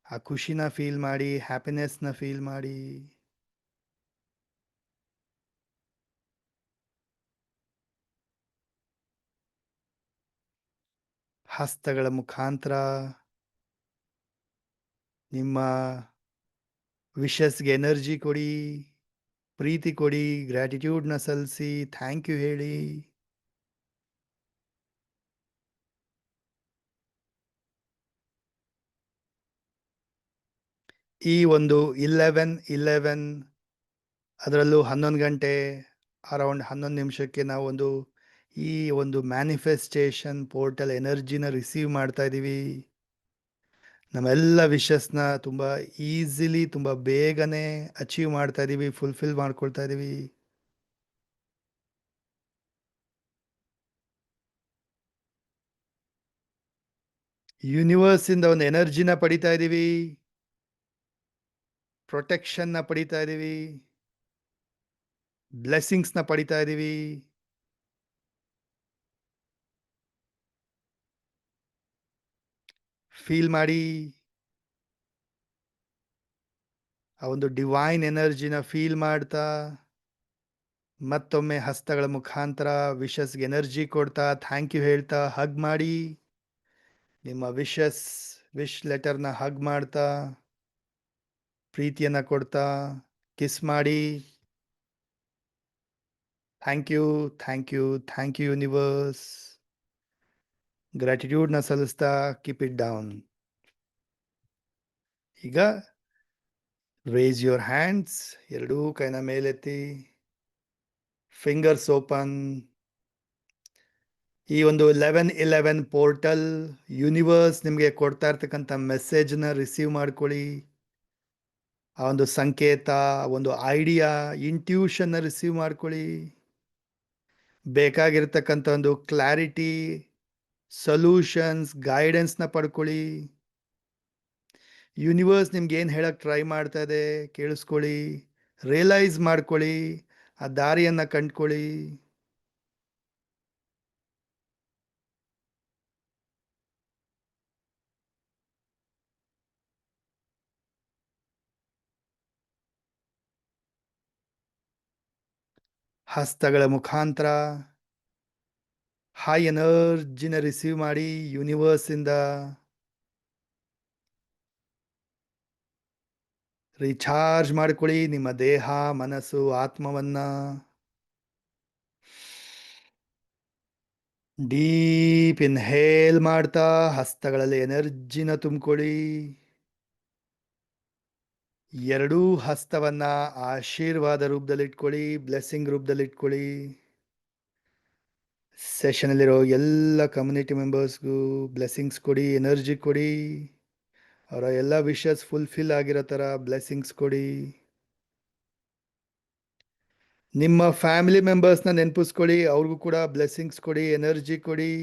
ಆ ಖುಷಿನ ಫೀಲ್ ಮಾಡಿ, ಹ್ಯಾಪಿನೆಸ್ನ ಫೀಲ್ ಮಾಡಿ. ಹಸ್ತಗಳ ಮುಖಾಂತರ ನಿಮ್ಮ ವಿಶಸ್ಗೆ ಎನರ್ಜಿ ಕೊಡಿ, ಪ್ರೀತಿ ಕೊಡಿ, ಗ್ರ್ಯಾಟಿಟ್ಯೂಡ್ನ ಸಲ್ಲಿಸಿ, ಥ್ಯಾಂಕ್ ಯು ಹೇಳಿ. ಈ ಒಂದು 11 ಅದರಲ್ಲೂ 11 ಗಂಟೆ ಅರೌಂಡ್ 11 ನಿಮಿಷಕ್ಕೆ ನಾವು ಈ ಒಂದು ಮ್ಯಾನಿಫೆಸ್ಟೇಷನ್ ಪೋರ್ಟಲ್ ಎನರ್ಜಿನ ರಿಸೀವ್ ಮಾಡ್ತಾ ಇದ್ದೀವಿ. ನಮ್ಮೆಲ್ಲ ವಿಶಸ್ನ ತುಂಬ ಈಸಿಲಿ, ತುಂಬ ಬೇಗನೆ ಅಚೀವ್ ಮಾಡ್ತಾ ಇದ್ದೀವಿ, ಫುಲ್ಫಿಲ್ ಮಾಡ್ಕೊಳ್ತಾ ಇದ್ದೀವಿ. ಯೂನಿವರ್ಸಿಂದ ಒಂದು ಎನರ್ಜಿನ ಪಡಿತಾ ಇದ್ದೀವಿ, ಪ್ರೊಟೆಕ್ಷನ್ನ ಪಡಿತಾ ಇದ್ದೀವಿ, ಬ್ಲೆಸ್ಸಿಂಗ್ಸ್ನ ಪಡಿತಾ ಇದ್ದೀವಿ. ಫೀಲ್ ಮಾಡಿ, ಆ ಒಂದು ಡಿವೈನ್ ಎನರ್ಜಿನ ಫೀಲ್ ಮಾಡ್ತಾ, ಮತ್ತೊಮ್ಮೆ ಹಸ್ತಗಳ ಮುಖಾಂತರ ವಿಶಸ್ಗೆ ಎನರ್ಜಿ ಕೊಡ್ತಾ, ಥ್ಯಾಂಕ್ ಯು ಹೇಳ್ತಾ, ಹಗ್ ಮಾಡಿ. ನಿಮ್ಮ ವಿಶ್ ಲೆಟರ್ನ ಹಗ್ ಮಾಡ್ತಾ, ಪ್ರೀತಿಯನ್ನ ಕೊಡ್ತಾ, ಕಿಸ್ ಮಾಡಿ. Thank you, thank you, thank you universe. ಗ್ರ್ಯಾಟಿಟ್ಯೂಡ್ನ ಸಲ್ಲಿಸ್ತಾ ಕೀಪ್ ಇಟ್ ಡೌನ್. ಈಗ ರೇಸ್ ಯುವರ್ ಹ್ಯಾಂಡ್ಸ್, ಎರಡೂ ಕೈನ ಮೇಲೆತ್ತಿ, ಫಿಂಗರ್ಸ್ ಓಪನ್. ಈ ಒಂದು 11 ಪೋರ್ಟಲ್ ಯೂನಿವರ್ಸ್ ನಿಮಗೆ ಕೊಡ್ತಾ ಇರ್ತಕ್ಕಂಥ ಮೆಸೇಜ್ನ ರಿಸೀವ್ ಮಾಡ್ಕೊಳ್ಳಿ. ಆ ಒಂದು ಸಂಕೇತ, ಒಂದು ಐಡಿಯಾ, ಇಂಟ್ಯೂಷನ್ನ ರಿಸೀವ್ ಮಾಡ್ಕೊಳ್ಳಿ. ಬೇಕಾಗಿರ್ತಕ್ಕಂಥ ಒಂದು ಕ್ಲಾರಿಟಿ, ಸೊಲ್ಯೂಷನ್ಸ್, ಗೈಡೆನ್ಸ್ನ ಪಡ್ಕೊಳ್ಳಿ. ಯೂನಿವರ್ಸ್ ನಿಮ್ಗೆ ಏನು ಹೇಳಕ್ಕೆ ಟ್ರೈ ಮಾಡ್ತಾ ಇದೆ ಕೇಳಿಸ್ಕೊಳ್ಳಿ, ರಿಯಲೈಸ್ ಮಾಡ್ಕೊಳ್ಳಿ, ಆ ದಾರಿಯನ್ನು ಕಂಡ್ಕೊಳ್ಳಿ. ಹಸ್ತಗಳ ಮುಖಾಂತರ ಹೈ ಎನರ್ಜಿನ ರಿಸೀವ್ ಮಾಡಿ ಯೂನಿವರ್ಸಿಂದ. ರೀಚಾರ್ಜ್ ಮಾಡ್ಕೊಳ್ಳಿ ನಿಮ್ಮ ದೇಹ, ಮನಸ್ಸು, ಆತ್ಮವನ್ನ. ಡೀಪ್ ಇನ್ಹೇಲ್ ಮಾಡ್ತಾ ಹಸ್ತಗಳಲ್ಲಿ ಎನರ್ಜಿನ ತುಂಬಿಕೊಳ್ಳಿ. ಎರಡೂ ಹಸ್ತವನ್ನ ಆಶೀರ್ವಾದ ರೂಪದಲ್ಲಿ ಇಟ್ಕೊಳ್ಳಿ, ಬ್ಲೆಸ್ಸಿಂಗ್ ರೂಪದಲ್ಲಿ ಇಟ್ಕೊಳ್ಳಿ. ಸೆಷನಲ್ಲಿರೋ ಎಲ್ಲ ಕಮ್ಯುನಿಟಿ ಮೆಂಬರ್ಸ್ಗೂ ಬ್ಲೆಸ್ಸಿಂಗ್ಸ್ ಕೊಡಿ, ಎನರ್ಜಿ ಕೊಡಿ. ಅವರ ಎಲ್ಲ ವಿಶಸ್ ಫುಲ್ಫಿಲ್ ಆಗಿರೋ ಥರ ಬ್ಲೆಸ್ಸಿಂಗ್ಸ್ ಕೊಡಿ. ನಿಮ್ಮ ಫ್ಯಾಮಿಲಿ ಮೆಂಬರ್ಸ್ನ ನೆನಪಿಸ್ಕೊಳ್ಳಿ, ಅವ್ರಿಗೂ ಕೂಡ ಬ್ಲೆಸ್ಸಿಂಗ್ಸ್ ಕೊಡಿ, ಎನರ್ಜಿ ಕೊಡಿ.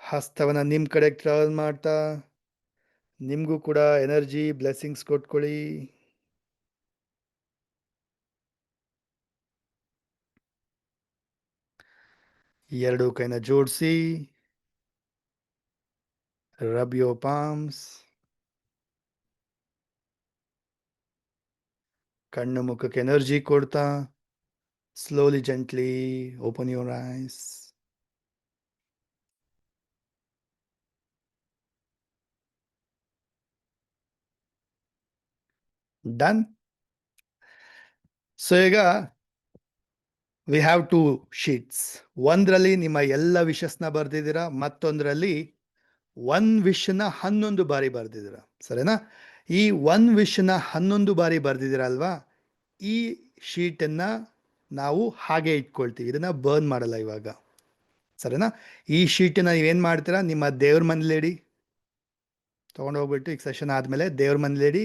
ಹಸ್ತವನ್ನ ನಿಮ್ಮ ಕಡೆ ಟರ್ನ್ ಮಾಡ್ತಾ ನಿಮಗೂ ಕೂಡ ಎನರ್ಜಿ, ಬ್ಲೆಸ್ಸಿಂಗ್ಸ್ ಕೊಟ್ಕೊಳ್ಳಿ. ಎರಡು ಕೈನ ಜೋಡಿಸಿ, ರಬ್ ಯೋರ್ ಪಾಮ್ಸ್. ಕಣ್ಣು ಮುಖಕ್ಕೆ ಎನರ್ಜಿ ಕೊಡ್ತಾ slowly gently open your eyes. Done. So ಈಗ ವಿ ಹ್ಯಾವ್ 2 ಶೀಟ್ಸ್. ಒಂದರಲ್ಲಿ ನಿಮ್ಮ ಎಲ್ಲ ವಿಶಸ್ನ ಬರೆದಿದ್ದೀರಾ, ಮತ್ತೊಂದರಲ್ಲಿ 1 ವಿಶ್ನ 11 ಬಾರಿ ಬರೆದಿದ್ದೀರಾ, ಸರಿನಾ? ಈ 1 ವಿಶ್ನ 11 ಬಾರಿ ಬರೆದಿದ್ದೀರಾ ಅಲ್ವಾ? ಈ ಶೀಟನ್ನು ನಾವು ಹಾಗೆ ಇಟ್ಕೊಳ್ತೀವಿ, ಇದನ್ನು ಬರ್ನ್ ಮಾಡಲ್ಲ ಇವಾಗ, ಸರಿನಾ? ಈ ಶೀಟನ್ನು ನೀವೇನು ಮಾಡ್ತೀರಾ, ನಿಮ್ಮ ದೇವ್ರ ಮನೇಲಿಡಿ, ತೊಗೊಂಡೋಗ್ಬಿಟ್ಟು ಈಗ ಸೆಷನ್ ಆದಮೇಲೆ ದೇವ್ರ ಮನೇಲಿಡಿ.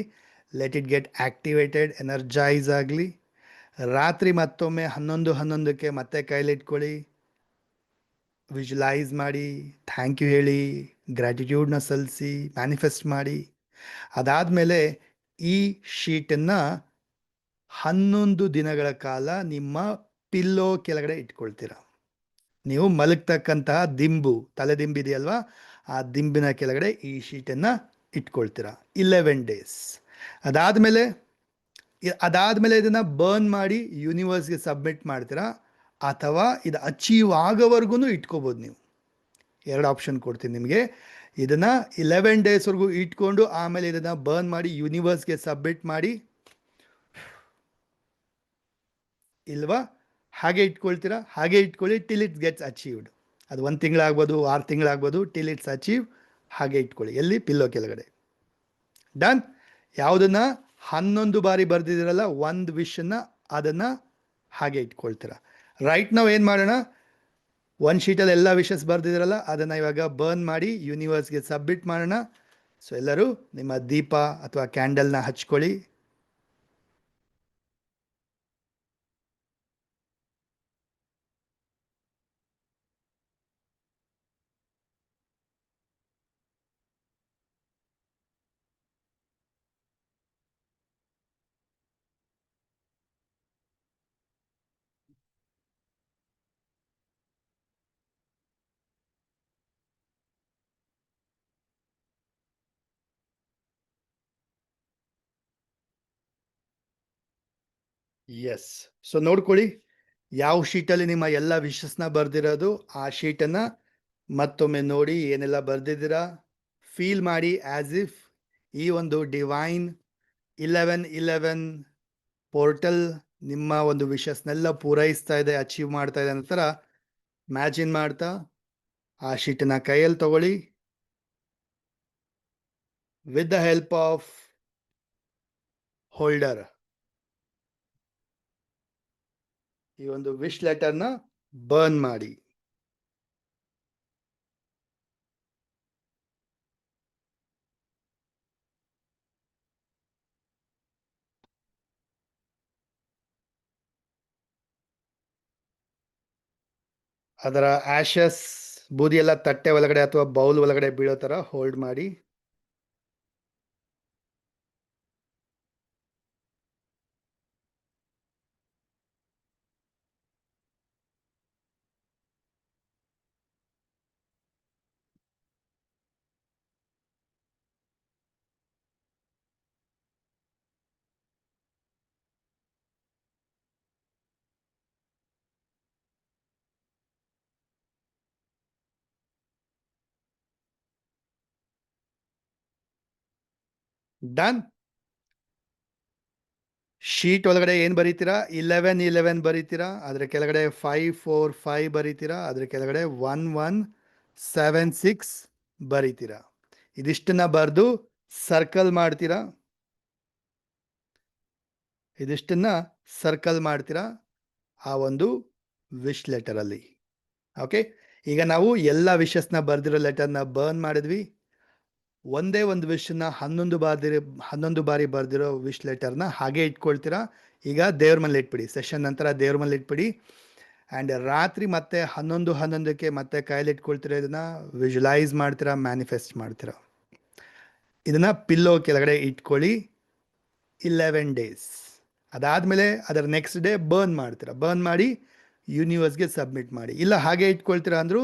Let it get activated, energise ಆಗಲಿ. ರಾತ್ರಿ ಮತ್ತೊಮ್ಮೆ 11:11ಕ್ಕೆ ಮತ್ತೆ ಕೈಲಿಟ್ಕೊಳ್ಳಿ, ವಿಜುಲೈಸ್ ಮಾಡಿ, ಥ್ಯಾಂಕ್ ಯು ಹೇಳಿ, ಗ್ರ್ಯಾಟಿಟ್ಯೂಡ್ನ ಸಲ್ಲಿಸಿ, ಮ್ಯಾನಿಫೆಸ್ಟ್ ಮಾಡಿ. ಅದಾದಮೇಲೆ ಈ ಶೀಟನ್ನು 11 ದಿನಗಳ ಕಾಲ ನಿಮ್ಮ ಪಿಲ್ಲೋ ಕೆಳಗಡೆ ಇಟ್ಕೊಳ್ತೀರ, ನೀವು ಮಲಗ್ತಕ್ಕಂತಹ ದಿಂಬು, ತಲೆದಿಂಬಿದೆಯಲ್ವಾ, ಆ ದಿಂಬಿನ ಕೆಳಗಡೆ ಈ ಶೀಟನ್ನು ಇಟ್ಕೊಳ್ತೀರಾ 11 ಡೇಸ್. ಅದಾದಮೇಲೆ ಇದನ್ನು ಬರ್ನ್ ಮಾಡಿ ಯೂನಿವರ್ಸ್ಗೆ ಸಬ್ಮಿಟ್ ಮಾಡ್ತೀರಾ, ಅಥವಾ ಇದು ಅಚೀವ್ ಆಗೋವರೆಗೂ ಇಟ್ಕೋಬೋದು. ನೀವು 2 ಆಪ್ಷನ್ ಕೊಡ್ತೀನಿ ನಿಮಗೆ. ಇದನ್ನು 11 ಡೇಸ್ವರೆಗೂ ಇಟ್ಕೊಂಡು ಆಮೇಲೆ ಇದನ್ನು ಬರ್ನ್ ಮಾಡಿ ಯೂನಿವರ್ಸ್ಗೆ ಸಬ್ಮಿಟ್ ಮಾಡಿ, ಇಲ್ವಾ ಹಾಗೆ ಇಟ್ಕೊಳ್ತೀರಾ. ಹಾಗೆ ಇಟ್ಕೊಳ್ಳಿ ಟಿಲ್ ಇಟ್ ಗೆಟ್ಸ್ ಅಚೀವ್ಡ್. ಅದು 1 ತಿಂಗಳಾಗ್ಬೋದು, 6 ತಿಂಗಳಾಗ್ಬೋದು, ಟಿಲ್ ಇಟ್ಸ್ ಅಚೀವ್. ಹಾಗೆ ಇಟ್ಕೊಳ್ಳಿ, ಎಲ್ಲಿ? ಪಿಲ್ಲೋ ಕೆಳಗಡೆ. ಡನ್. ಯಾವುದನ್ನು 11 ಬಾರಿ ಬರೆದಿದ್ದೀರಲ್ಲ, ಒಂದು ವಿಷನ್ನು ಅದನ್ನು ಹಾಗೆ ಇಟ್ಕೊಳ್ತೀರಾ. ರೈಟ್ ನಾವು ಏನು ಮಾಡೋಣ, 1 ಶೀಟಲ್ಲಿ ಎಲ್ಲ ವಿಷಸ್ ಬರೆದಿದ್ದೀರಲ್ಲ, ಅದನ್ನು ಇವಾಗ ಬರ್ನ್ ಮಾಡಿ ಯೂನಿವರ್ಸ್ಗೆ ಸಬ್ಮಿಟ್ ಮಾಡೋಣ. ಸೊ ಎಲ್ಲರೂ ನಿಮ್ಮ ದೀಪ ಅಥವಾ ಕ್ಯಾಂಡಲ್ನ ಹಚ್ಕೊಳ್ಳಿ. ಎಸ್. ಸೊ ನೋಡ್ಕೊಳ್ಳಿ, ಯಾವ ಶೀಟಲ್ಲಿ ನಿಮ್ಮ ಎಲ್ಲ ವಿಷಸ್ನ ಬರೆದಿರೋದು ಆ ಶೀಟನ್ನು ಮತ್ತೊಮ್ಮೆ ನೋಡಿ, ಏನೆಲ್ಲ ಬರೆದಿದ್ದೀರಾ ಫೀಲ್ ಮಾಡಿ. ಆ್ಯಸ್ ಇಫ್ ಈ ಒಂದು ಡಿವೈನ್ 1111 ಪೋರ್ಟಲ್ ನಿಮ್ಮ ಒಂದು ವಿಷಸ್ನೆಲ್ಲ ಪೂರೈಸ್ತಾ ಇದೆ, ಅಚೀವ್ ಮಾಡ್ತಾ ಇದೆ ಅನ್ನೋ ಥರ ಇಮ್ಯಾಜಿನ್ ಮಾಡ್ತಾ ಆ ಶೀಟನ್ನು ಕೈಯಲ್ಲಿ ತಗೊಳ್ಳಿ. With the help of holder ಈ ಒಂದು ವಿಶ್ ಲೆಟರ್ನ ಬರ್ನ್ ಮಾಡಿ. ಅದರ ಆಶಸ್ ಬೂದಿ ಎಲ್ಲ ತಟ್ಟೆ ಒಳಗಡೆ ಅಥವಾ ಬೌಲ್ ಒಳಗಡೆ ಬೀಳೋ ಥರ ಹೋಲ್ಡ್ ಮಾಡಿ. ಡನ್. ಶೀಟ್ ಒಳಗಡೆ ಏನು ಬರೀತೀರಾ? 1111 ಬರೀತೀರಾ, ಅದರ ಕೆಳಗಡೆ 545 ಬರೀತೀರಾ, ಅದರ ಕೆಳಗಡೆ 1176 ಬರೀತೀರಾ. ಇದಿಷ್ಟನ್ನ ಬರೆದು ಸರ್ಕಲ್ ಮಾಡ್ತೀರಾ. ಇದಿಷ್ಟನ್ನ ಸರ್ಕಲ್ ಮಾಡ್ತೀರಾ ಆ ಒಂದು ವಿಶ್ ಲೆಟರಲ್ಲಿ. ಓಕೆ, ಈಗ ನಾವು ಎಲ್ಲ ವಿಷಸ್ನ ಬರೆದಿರೋ ಲೆಟರ್ನ ಬರ್ನ್ ಮಾಡಿದ್ವಿ. ಒಂದೇ ಒಂದು ವಿಷನ್ನ 11 ಬಾರಿ ಬರೆದಿರೋ ವಿಶ್ ಲೆಟರ್ನ ಹಾಗೆ ಇಟ್ಕೊಳ್ತೀರಾ. ಈಗ ದೇವ್ರ ಮನೇಲಿ ಇಟ್ಬಿಡಿ, ಸೆಷನ್ ನಂತರ ದೇವ್ರ ಮನೇಲಿ ಇಟ್ಬಿಡಿ. ಆ್ಯಂಡ್ ರಾತ್ರಿ ಮತ್ತೆ 11:11ಕ್ಕೆ ಮತ್ತೆ ಕೈಯಲ್ಲಿ ಇಟ್ಕೊಳ್ತೀರಾ. ಇದನ್ನು ವಿಜುವಲೈಸ್ ಮಾಡ್ತೀರಾ, ಮ್ಯಾನಿಫೆಸ್ಟ್ ಮಾಡ್ತೀರಾ. ಇದನ್ನು ಪಿಲ್ಲೋ ಕೆಳಗಡೆ ಇಟ್ಕೊಳ್ಳಿ 11 ಡೇಸ್. ಅದಾದಮೇಲೆ ಅದರ ನೆಕ್ಸ್ಟ್ ಡೇ ಬರ್ನ್ ಮಾಡ್ತೀರಾ. ಬರ್ನ್ ಮಾಡಿ ಯೂನಿವರ್ಸ್ಗೆ ಸಬ್ಮಿಟ್ ಮಾಡಿ. ಇಲ್ಲ ಹಾಗೆ ಇಟ್ಕೊಳ್ತೀರಾ ಅಂದರೂ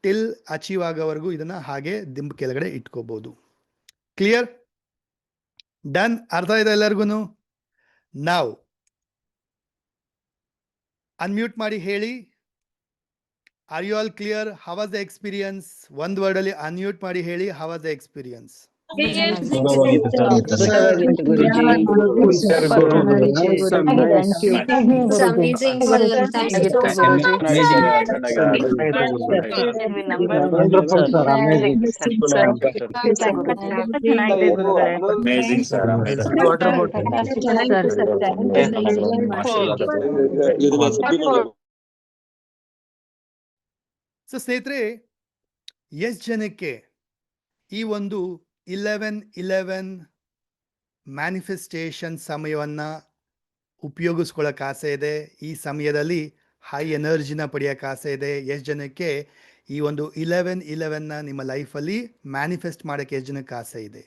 ಟಿಲ್ ಅಚೀವ್ ಆಗೋವರೆಗೂ ಇದನ್ನು ಹಾಗೆ ದಿಂಬು ಕೆಳಗಡೆ ಇಟ್ಕೋಬೋದು. ಕ್ಲಿಯರ್? ಡನ್. ಅರ್ಥ ಇದೆ ಎಲ್ಲರಿಗೂ? ನಾವು ಅನ್ಮ್ಯೂಟ್ ಮಾಡಿ ಹೇಳಿ, are you all clear? How was the experience? ಒಂದು ವರ್ಡಲ್ಲಿ ಅನ್ಮ್ಯೂಟ್ ಮಾಡಿ ಹೇಳಿ, how was the experience? So ಸ್ನೇಹಿತರೆ, ಎಷ್ಟು ಜನಕ್ಕೆ ಈ ಒಂದು 1111 ಮ್ಯಾನಿಫೆಸ್ಟೇಷನ್ ಸಮಯವನ್ನು ಉಪಯೋಗಿಸ್ಕೊಳ್ಳೋಕೆ ಆಸೆ ಇದೆ? ಈ ಸಮಯದಲ್ಲಿ ಹೈ ಎನರ್ಜಿನ ಪಡೆಯೋಕೆ ಆಸೆ ಇದೆ? ಎಷ್ಟು ಜನಕ್ಕೆ ಈ ಒಂದು 1111ನ ನಿಮ್ಮ ಲೈಫಲ್ಲಿ ಮ್ಯಾನಿಫೆಸ್ಟ್ ಮಾಡೋಕ್ಕೆ ಎಷ್ಟು ಜನಕ್ಕೆ ಆಸೆ ಇದೆ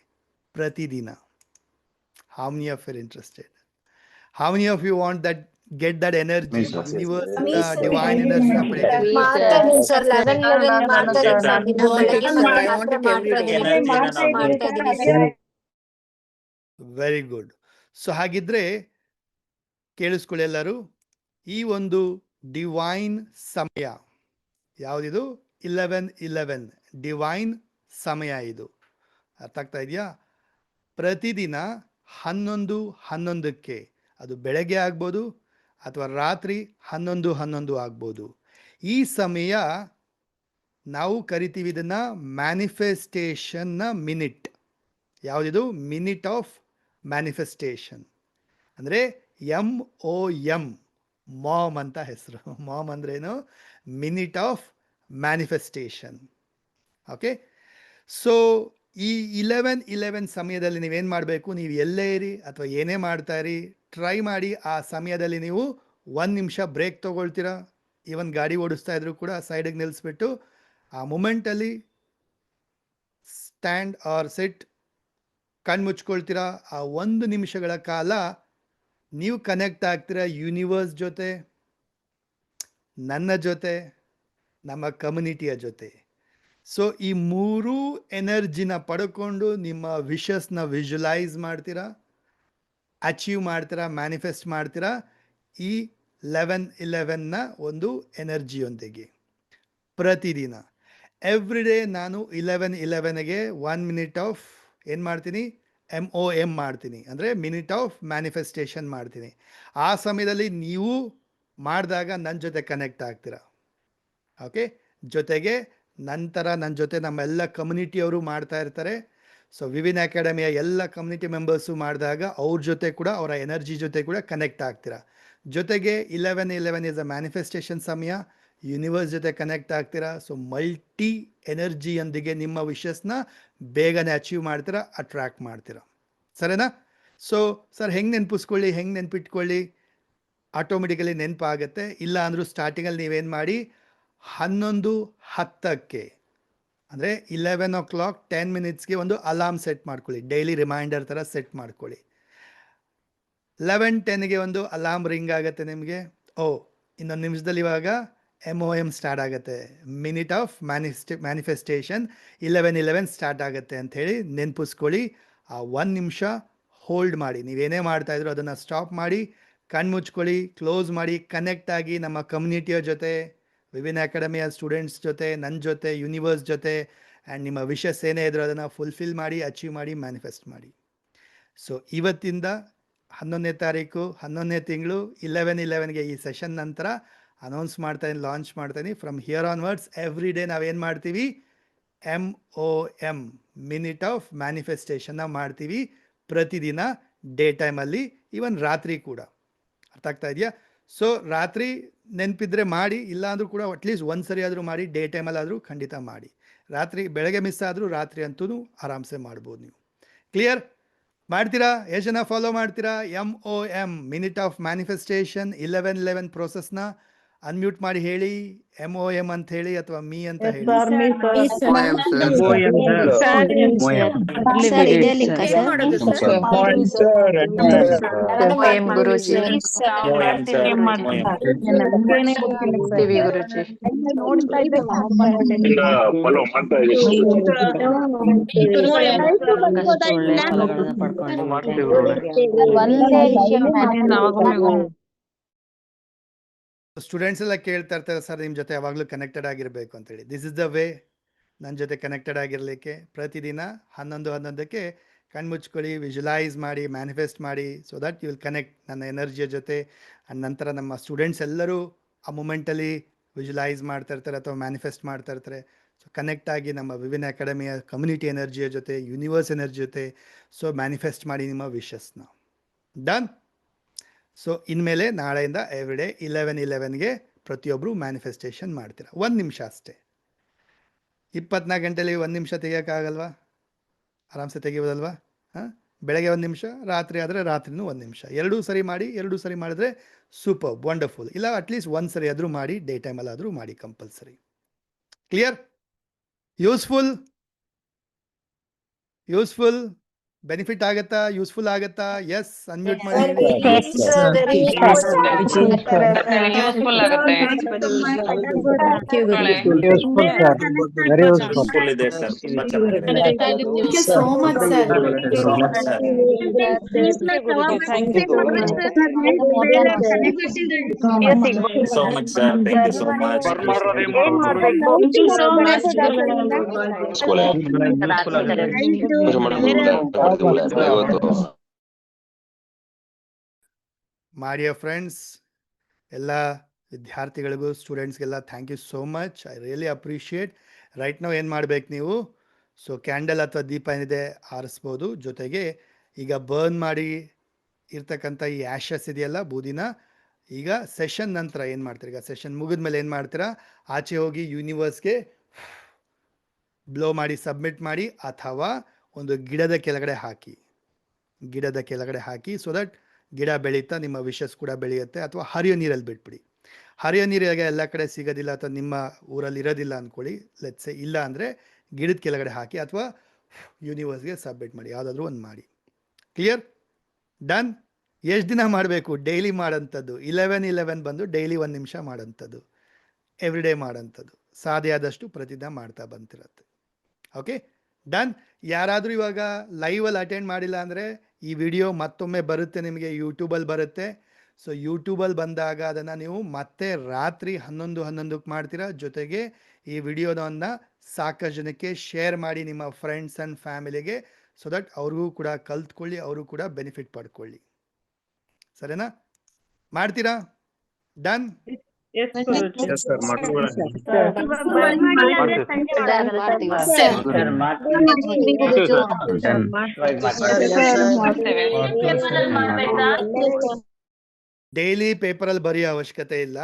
ಪ್ರತಿದಿನ? How many of you are interested? How many of you want that get that energy, Means- universe, Means- divine energy ನ ಪಡಿಬೇಕು. ಮಾಡ್ತಾ ಇದೀನಿ ಸರ್ 11 ಮಾಡ್ತಾ ಇದೀನಿ ಸರ್ ದಿನ ಬೆಳಗ್ಗೆ Sir, I ಮಾತ್ರ want it every ಮಾಡ್ತಾ day. ಇದೀನಿ Energy ಮಾಡ್ತಾ ಇದೀನಿ ಸರ್. Very good. ಸೊ ಹಾಗಿದ್ರೆ ಕೇಳಿಸ್ಕೊಳ್ಳಿ ಎಲ್ಲರೂ, ಈ ಒಂದು ಡಿವೈನ್ ಸಮಯ ಯಾವುದಿದು? 11:11 ಡಿವೈನ್ ಸಮಯ. ಇದು ಅರ್ಥ ಆಗ್ತಾ ಇದೆಯಾ? ಪ್ರತಿದಿನ 11:11ಕ್ಕೆ, ಅದು ಬೆಳಗ್ಗೆ ಆಗ್ಬೋದು ಅಥವಾ ರಾತ್ರಿ 11:11 ಆಗ್ಬೋದು. ಈ ಸಮಯ ನಾವು ಕರಿತೀವಿ ಇದನ್ನು ಮ್ಯಾನಿಫೆಸ್ಟೇಷನ್ನ ಮಿನಿಟ್. ಯಾವುದಿದು? Minute of manifestation. ಅಂದರೆ MOM, ಮಾಮ್ ಅಂತ ಹೆಸರು. ಮಾಮ್ ಅಂದ್ರೇನು? Minute of manifestation. Okay, so ಈ 11:11 ಸಮಯದಲ್ಲಿ ನೀವೇನು ಮಾಡಬೇಕು? ನೀವು ಎಲ್ಲೇ ಇರಿ ಅಥವಾ ಏನೇ ಮಾಡ್ತಾ ಇರಿ, ಟ್ರೈ ಮಾಡಿ ಆ ಸಮಯದಲ್ಲಿ ನೀವು 1 ನಿಮಿಷ ಬ್ರೇಕ್ ತೊಗೊಳ್ತೀರಾ. ಈವನ್ ಗಾಡಿ ಓಡಿಸ್ತಾ ಇದ್ರು ಕೂಡ ಸೈಡಿಗೆ ನಿಲ್ಲಿಸ್ಬಿಟ್ಟು ಆ ಮೂಮೆಂಟಲ್ಲಿ ಸ್ಟ್ಯಾಂಡ್ ಆರ್ ಸಿಟ್, ಕಣ್ಣು ಮುಚ್ಕೊಳ್ತೀರಾ. ಆ 1 ನಿಮಿಷಗಳ ಕಾಲ ನೀವು ಕನೆಕ್ಟ್ ಆಗ್ತೀರಾ ಯೂನಿವರ್ಸ್ ಜೊತೆ, ನನ್ನ ಜೊತೆ, ನಮ್ಮ ಕಮ್ಯುನಿಟಿಯ ಜೊತೆ. ಸೊ ಈ 3 ಎನರ್ಜಿನ ಪಡ್ಕೊಂಡು ನಿಮ್ಮ ವಿಶಸ್ನ ವಿಜುವಲೈಸ್ ಮಾಡ್ತೀರಾ, ಅಚೀವ್ ಮಾಡ್ತೀರಾ, ಮ್ಯಾನಿಫೆಸ್ಟ್ ಮಾಡ್ತೀರಾ ಈ 11:11ನ ಒಂದು ಎನರ್ಜಿಯೊಂದಿಗೆ. ಪ್ರತಿದಿನ ಎವ್ರಿ ಡೇ ನಾನು 11:11ಗೆ 1 ಮಿನಿಟ್ ಆಫ್ ಏನು ಮಾಡ್ತೀನಿ? MOM ಮಾಡ್ತೀನಿ, ಅಂದರೆ ಮಿನಿಟ್ ಆಫ್ ಮ್ಯಾನಿಫೆಸ್ಟೇಷನ್ ಮಾಡ್ತೀನಿ. ಆ ಸಮಯದಲ್ಲಿ ನೀವು ಮಾಡಿದಾಗ ನನ್ನ ಜೊತೆ ಕನೆಕ್ಟ್ ಆಗ್ತೀರಾ. ಓಕೆ, ಜೊತೆಗೆ ನಂತರ ನನ್ನ ಜೊತೆ ನಮ್ಮೆಲ್ಲ ಕಮ್ಯುನಿಟಿಯವರು ಮಾಡ್ತಾ ಇರ್ತಾರೆ. ಸೊ ವಿವಿನ್ ಅಕಾಡೆಮಿಯ ಎಲ್ಲ ಕಮ್ಯುನಿಟಿ ಮೆಂಬರ್ಸು ಮಾಡಿದಾಗ ಅವ್ರ ಜೊತೆ ಕೂಡ, ಅವರ ಎನರ್ಜಿ ಜೊತೆ ಕೂಡ ಕನೆಕ್ಟ್ ಆಗ್ತೀರಾ. ಜೊತೆಗೆ 11:11 ಇಸ್ ಅ ಮ್ಯಾನಿಫೆಸ್ಟೇಷನ್ ಸಮಯ, ಯೂನಿವರ್ಸ್ ಜೊತೆ ಕನೆಕ್ಟ್ ಆಗ್ತೀರಾ. ಸೊ ಮಲ್ಟಿ ಎನರ್ಜಿಯೊಂದಿಗೆ ನಿಮ್ಮ ವಿಶಸ್ನ ಬೇಗನೆ ಅಚೀವ್ ಮಾಡ್ತೀರಾ, ಅಟ್ರ್ಯಾಕ್ಟ್ ಮಾಡ್ತೀರಾ. ಸರಿನಾ? ಸೊ ಸರ್ ಹೆಂಗೆ ನೆನಪಿಸ್ಕೊಳ್ಳಿ, ಹೆಂಗೆ ನೆನಪಿಟ್ಕೊಳ್ಳಿ? ಆಟೋಮೆಟಿಕಲಿ ನೆನಪಾಗುತ್ತೆ. ಇಲ್ಲ ಅಂದರೂ ಸ್ಟಾರ್ಟಿಂಗಲ್ಲಿ ನೀವೇನು ಮಾಡಿ, 11:10ಕ್ಕೆ ಅಂದರೆ 11:10 ಒಂದು ಅಲಾರ್ಮ್ ಸೆಟ್ ಮಾಡ್ಕೊಳ್ಳಿ. ಡೈಲಿ ರಿಮೈಂಡರ್ ಥರ ಸೆಟ್ ಮಾಡ್ಕೊಳ್ಳಿ. 11:10ಗೆ ಒಂದು ಅಲಾರ್ಮ್ ರಿಂಗ್ ಆಗುತ್ತೆ ನಿಮಗೆ. ಇನ್ನೊಂದು ನಿಮಿಷದಲ್ಲಿ ಇವಾಗ MOM ಸ್ಟಾರ್ಟ್ ಆಗುತ್ತೆ, ಮಿನಿಟ್ ಆಫ್ ಮ್ಯಾನಿಫೆಸ್ಟೇಷನ್ 11:11 ಸ್ಟಾರ್ಟ್ ಆಗುತ್ತೆ ಅಂಥೇಳಿ ನೆನಪಿಸ್ಕೊಳ್ಳಿ. ಆ 1 ನಿಮಿಷ ಹೋಲ್ಡ್ ಮಾಡಿ. ನೀವೇನೇ ಮಾಡ್ತಾಯಿದ್ರು ಅದನ್ನು ಸ್ಟಾಪ್ ಮಾಡಿ, ಕಣ್ಣು ಮುಚ್ಕೊಳ್ಳಿ, ಕ್ಲೋಸ್ ಮಾಡಿ, ಕನೆಕ್ಟ್ ಆಗಿ ನಮ್ಮ ಕಮ್ಯುನಿಟಿಯ ಜೊತೆ, ವಿವಿನ್ ಅಕಾಡೆಮಿಯ ಸ್ಟೂಡೆಂಟ್ಸ್ ಜೊತೆ, ನನ್ನ ಜೊತೆ, ಯೂನಿವರ್ಸ್ ಜೊತೆ, ಆ್ಯಂಡ್ ನಿಮ್ಮ ವಿಶಸ್ ಏನೇ ಇದ್ರು ಅದನ್ನು ಫುಲ್ಫಿಲ್ ಮಾಡಿ, ಅಚೀವ್ ಮಾಡಿ, ಮ್ಯಾನಿಫೆಸ್ಟ್ ಮಾಡಿ. ಸೊ ಇವತ್ತಿಂದ 11ನೇ ತಾರೀಕು 11ನೇ ತಿಂಗಳು 11:11ಗೆ ಈ ಸೆಷನ್ ನಂತರ ಅನೌನ್ಸ್ ಮಾಡ್ತಾಯಿದ್ದೀನಿ, ಲಾಂಚ್ ಮಾಡ್ತಾಯಿದ್ದೀನಿ. From here onwards every day ನಾವೇನು ಮಾಡ್ತೀವಿ? MOM ಮಿನಿಟ್ ಆಫ್ ಮ್ಯಾನಿಫೆಸ್ಟೇಷನ್ನ ಮಾಡ್ತೀವಿ ಪ್ರತಿದಿನ ಡೇ ಟೈಮಲ್ಲಿ, ಈವನ್ ರಾತ್ರಿ ಕೂಡ. ಅರ್ಥ ಆಗ್ತಾ ಇದೆಯಾ? ಸೊ ರಾತ್ರಿ ನೆನಪಿದ್ರೆ ಮಾಡಿ, ಇಲ್ಲ ಅಂದರೂ ಕೂಡ ಅಟ್ಲೀಸ್ಟ್ ಒಂದು ಸರಿ ಆದರೂ ಮಾಡಿ, ಡೇ ಟೈಮಲ್ಲಾದರೂ ಖಂಡಿತ ಮಾಡಿ. ರಾತ್ರಿ ಬೆಳಗ್ಗೆ ಮಿಸ್ ಆದರೂ ರಾತ್ರಿ ಅಂತೂ ಆರಾಮ್ಸೆ ಮಾಡ್ಬೋದು ನೀವು. ಕ್ಲಿಯರ್? ಮಾಡ್ತೀರಾ? ಎಷ್ಟು ಜನ ಫಾಲೋ ಮಾಡ್ತೀರಾ? MOM ಮಿನಿಟ್ ಆಫ್ ಮ್ಯಾನಿಫೆಸ್ಟೇಷನ್ 11:11 ಪ್ರೋಸೆಸ್ನ ಅನ್ಮ್ಯೂಟ್ ಮಾಡಿ ಹೇಳಿ, MOM ಅಂತ ಹೇಳಿ ಅಥವಾ ಮೀ ಅಂತ ಹೇಳಿ. ಸರ್ ಇದೇ ಲಿಂಕ ಸರ್? MOM ಗುರೂಜಿ. ಮಾಡ್ತೀವಿ ಗುರೂಜಿ. ಒಳ್ಳೆ ಫಲಗಳನ್ನ ಪಡ್ಕೊಂಡಿದ್ದೀವಿ. ಸ್ಟೂಡೆಂಟ್ಸ್ ಎಲ್ಲ ಕೇಳ್ತಾ ಇರ್ತಾರೆ, ಸರ್ ನಿಮ್ಮ ಜೊತೆ ಯಾವಾಗಲೂ ಕನೆಕ್ಟೆಡ್ ಆಗಿರಬೇಕು ಅಂತೇಳಿ. ದಿಸ್ ಇಸ್ ದ ವೇ ನನ್ನ ಜೊತೆ ಕನೆಕ್ಟೆಡ್ ಆಗಿರಲಿಕ್ಕೆ. ಪ್ರತಿದಿನ 11:11ಕ್ಕೆ ಕಣ್ಮುಚ್ಕೊಳ್ಳಿ, ವಿಜುವಲೈಸ್ ಮಾಡಿ, ಮ್ಯಾನಿಫೆಸ್ಟ್ ಮಾಡಿ, so that you will connect ನನ್ನ ಎನರ್ಜಿಯ ಜೊತೆ. ಆ್ಯಂಡ್ ನಂತರ ನಮ್ಮ ಸ್ಟೂಡೆಂಟ್ಸ್ ಎಲ್ಲರೂ ಆ ಮೂಮೆಂಟಲ್ಲಿ ವಿಜುವಲೈಸ್ ಮಾಡ್ತಾ ಇರ್ತಾರೆ ಅಥವಾ ಮ್ಯಾನಿಫೆಸ್ಟ್ ಮಾಡ್ತಾ ಇರ್ತಾರೆ. ಸೊ ಕನೆಕ್ಟ್ ಆಗಿ ನಮ್ಮ ವಿವಿನ್ ಅಕಾಡೆಮಿಯ ಕಮ್ಯುನಿಟಿ ಎನರ್ಜಿಯ ಜೊತೆ, ಯೂನಿವರ್ಸ್ ಎನರ್ಜಿ ಜೊತೆ ಸೊ ಮ್ಯಾನಿಫೆಸ್ಟ್ ಮಾಡಿ ನಿಮ್ಮ ವಿಶಸ್ನ. ಡನ್? ಸೊ ಇನ್ಮೇಲೆ ನಾಳೆಯಿಂದ ಎವ್ರಿ ಡೇ 11:11ಗೆ ಪ್ರತಿಯೊಬ್ಬರು ಮ್ಯಾನಿಫೆಸ್ಟೇಷನ್ ಮಾಡ್ತೀರಾ. 1 ನಿಮಿಷ ಅಷ್ಟೇ. 24 ಗಂಟೆಯಲ್ಲಿ 1 ನಿಮಿಷ ತೆಗಿಯೋಕ್ಕಾಗಲ್ವಾ? ಆರಾಮ್ಸೆ ತೆಗಿಬೋದಲ್ವಾ? ಬೆಳಗ್ಗೆ 1 ನಿಮಿಷ, ರಾತ್ರಿ ಆದರೆ ರಾತ್ರಿನೂ 1 ನಿಮಿಷ. ಎರಡೂ ಸರಿ ಮಾಡಿ. ಎರಡೂ ಸರಿ ಮಾಡಿದ್ರೆ ಸೂಪರ್, ವಂಡರ್ಫುಲ್. ಇಲ್ಲ ಅಟ್ಲೀಸ್ಟ್ 1 ಸರಿ ಆದರೂ ಮಾಡಿ, ಡೇ ಟೈಮಲ್ಲಾದರೂ ಮಾಡಿ ಕಂಪಲ್ಸರಿ. ಕ್ಲಿಯರ್? ಯೂಸ್ಫುಲ್? ಬೆನಿಫಿಟ್ ಆಗತ್ತಾ? ಯೂಸ್ಫುಲ್ ಆಗತ್ತಾ? ಎಸ್, ಅನ್ಮ್ಯೂಟ್ ಮಾಡಿ Sir, ಹೇಳಿ. very ಯೂಸ್ಫುಲ್ ಆಗುತ್ತೆ ಯೂಸ್ಫುಲ್ ಇದೆ ಸರ್. ತುಂಬಾ ಚೆನ್ನಾಗಿದೆ. Thank you so much, sir. So much sir. Thank you so much. My dear friends, ಎಲ್ಲ ವಿದ್ಯಾರ್ಥಿಗಳಿಗೂ ಸ್ಟೂಡೆಂಟ್ಸ್ಗೆಲ್ಲ thank you so much. I really appreciate. Right ನಾವು ಏನು ಮಾಡಬೇಕು ನೀವು? ಸೊ ಕ್ಯಾಂಡಲ್ ಅಥವಾ ದೀಪ ಏನಿದೆ ಆರಿಸ್ಬೋದು. ಜೊತೆಗೆ ಈಗ ಬರ್ನ್ ಮಾಡಿ ಇರ್ತಕ್ಕಂಥ ಈ ಆ್ಯಶಸ್ ಇದೆಯಲ್ಲ, ಬೂದಿನ, ಈಗ ಸೆಷನ್ ನಂತರ ಏನು ಮಾಡ್ತೀರಾ? ಈಗ ಸೆಷನ್ ಮುಗಿದ ಮೇಲೆ ಏನು ಮಾಡ್ತೀರಾ? ಆಚೆ ಹೋಗಿ ಯೂನಿವರ್ಸ್ಗೆ ಬ್ಲೋ ಮಾಡಿ ಸಬ್ಮಿಟ್ ಮಾಡಿ, ಅಥವಾ ಒಂದು ಗಿಡದ ಕೆಳಗಡೆ ಹಾಕಿ. ಗಿಡದ ಕೆಳಗಡೆ ಹಾಕಿ, ಸೊ ದಟ್ ಗಿಡ ಬೆಳೀತಾ ನಿಮ್ಮ ವಿಷಸ್ ಕೂಡ ಬೆಳೆಯುತ್ತೆ. ಅಥವಾ ಹರಿಯೋ ನೀರಲ್ಲಿ ಬಿಟ್ಬಿಡಿ. ಹರಿಯೋ ನೀರಿಗೆ ಎಲ್ಲ ಕಡೆ ಸಿಗೋದಿಲ್ಲ ಅಥವಾ ನಿಮ್ಮ ಊರಲ್ಲಿ ಇರೋದಿಲ್ಲ ಅಂದ್ಕೊಳ್ಳಿ, ಲೆಟ್ಸೆ. ಇಲ್ಲ ಅಂದರೆ ಗಿಡದ ಕೆಳಗಡೆ ಹಾಕಿ ಅಥವಾ ಯೂನಿವರ್ಸ್ಗೆ ಸಬ್ಮಿಟ್ ಮಾಡಿ. ಯಾವುದಾದ್ರೂ ಒಂದು ಮಾಡಿ. ಕ್ಲಿಯರ್? ಡನ್? ಎಷ್ಟು ದಿನ ಮಾಡಬೇಕು? ಡೈಲಿ ಮಾಡೋಂಥದ್ದು. 11 ಬಂದು ಡೈಲಿ 1 ನಿಮಿಷ ಮಾಡೋಂಥದ್ದು, ಎವ್ರಿ ಡೇ ಮಾಡೋಂಥದ್ದು. ಸಾಧ್ಯ ಆದಷ್ಟು ಪ್ರತಿದಿನ ಮಾಡ್ತಾ ಬಂತಿರತ್ತೆ. Okay, done. ಯಾರಾದರೂ ಇವಾಗ ಲೈವಲ್ಲಿ ಅಟೆಂಡ್ ಮಾಡಿಲ್ಲ ಅಂದರೆ ಈ ವಿಡಿಯೋ ಮತ್ತೊಮ್ಮೆ ಬರುತ್ತೆ, ನಿಮಗೆ ಯೂಟ್ಯೂಬಲ್ಲಿ ಬರುತ್ತೆ. ಸೊ ಯೂಟ್ಯೂಬಲ್ಲಿ ಬಂದಾಗ ಅದನ್ನು ನೀವು ಮತ್ತೆ ರಾತ್ರಿ 11:11ಕ್ಕೆ ಮಾಡ್ತೀರಾ. ಜೊತೆಗೆ ಈ ವಿಡಿಯೋದನ್ನು ಸಾಕಷ್ಟು ಜನಕ್ಕೆ ಶೇರ್ ಮಾಡಿ ನಿಮ್ಮ ಫ್ರೆಂಡ್ಸ್ ಆ್ಯಂಡ್ ಫ್ಯಾಮಿಲಿಗೆ, ಸೊ ದಟ್ ಅವ್ರಿಗೂ ಕೂಡ ಕಲ್ತ್ಕೊಳ್ಳಿ, ಅವರು ಕೂಡ ಬೆನಿಫಿಟ್ ಪಡ್ಕೊಳ್ಳಿ. ಸರಿನಾ? ಮಾಡ್ತೀರಾ? ಡನ್? ಡೈಲಿ ಪೇಪರಲ್ಲಿ ಬರೆಯೋ ಅವಶ್ಯಕತೆ ಇಲ್ಲ.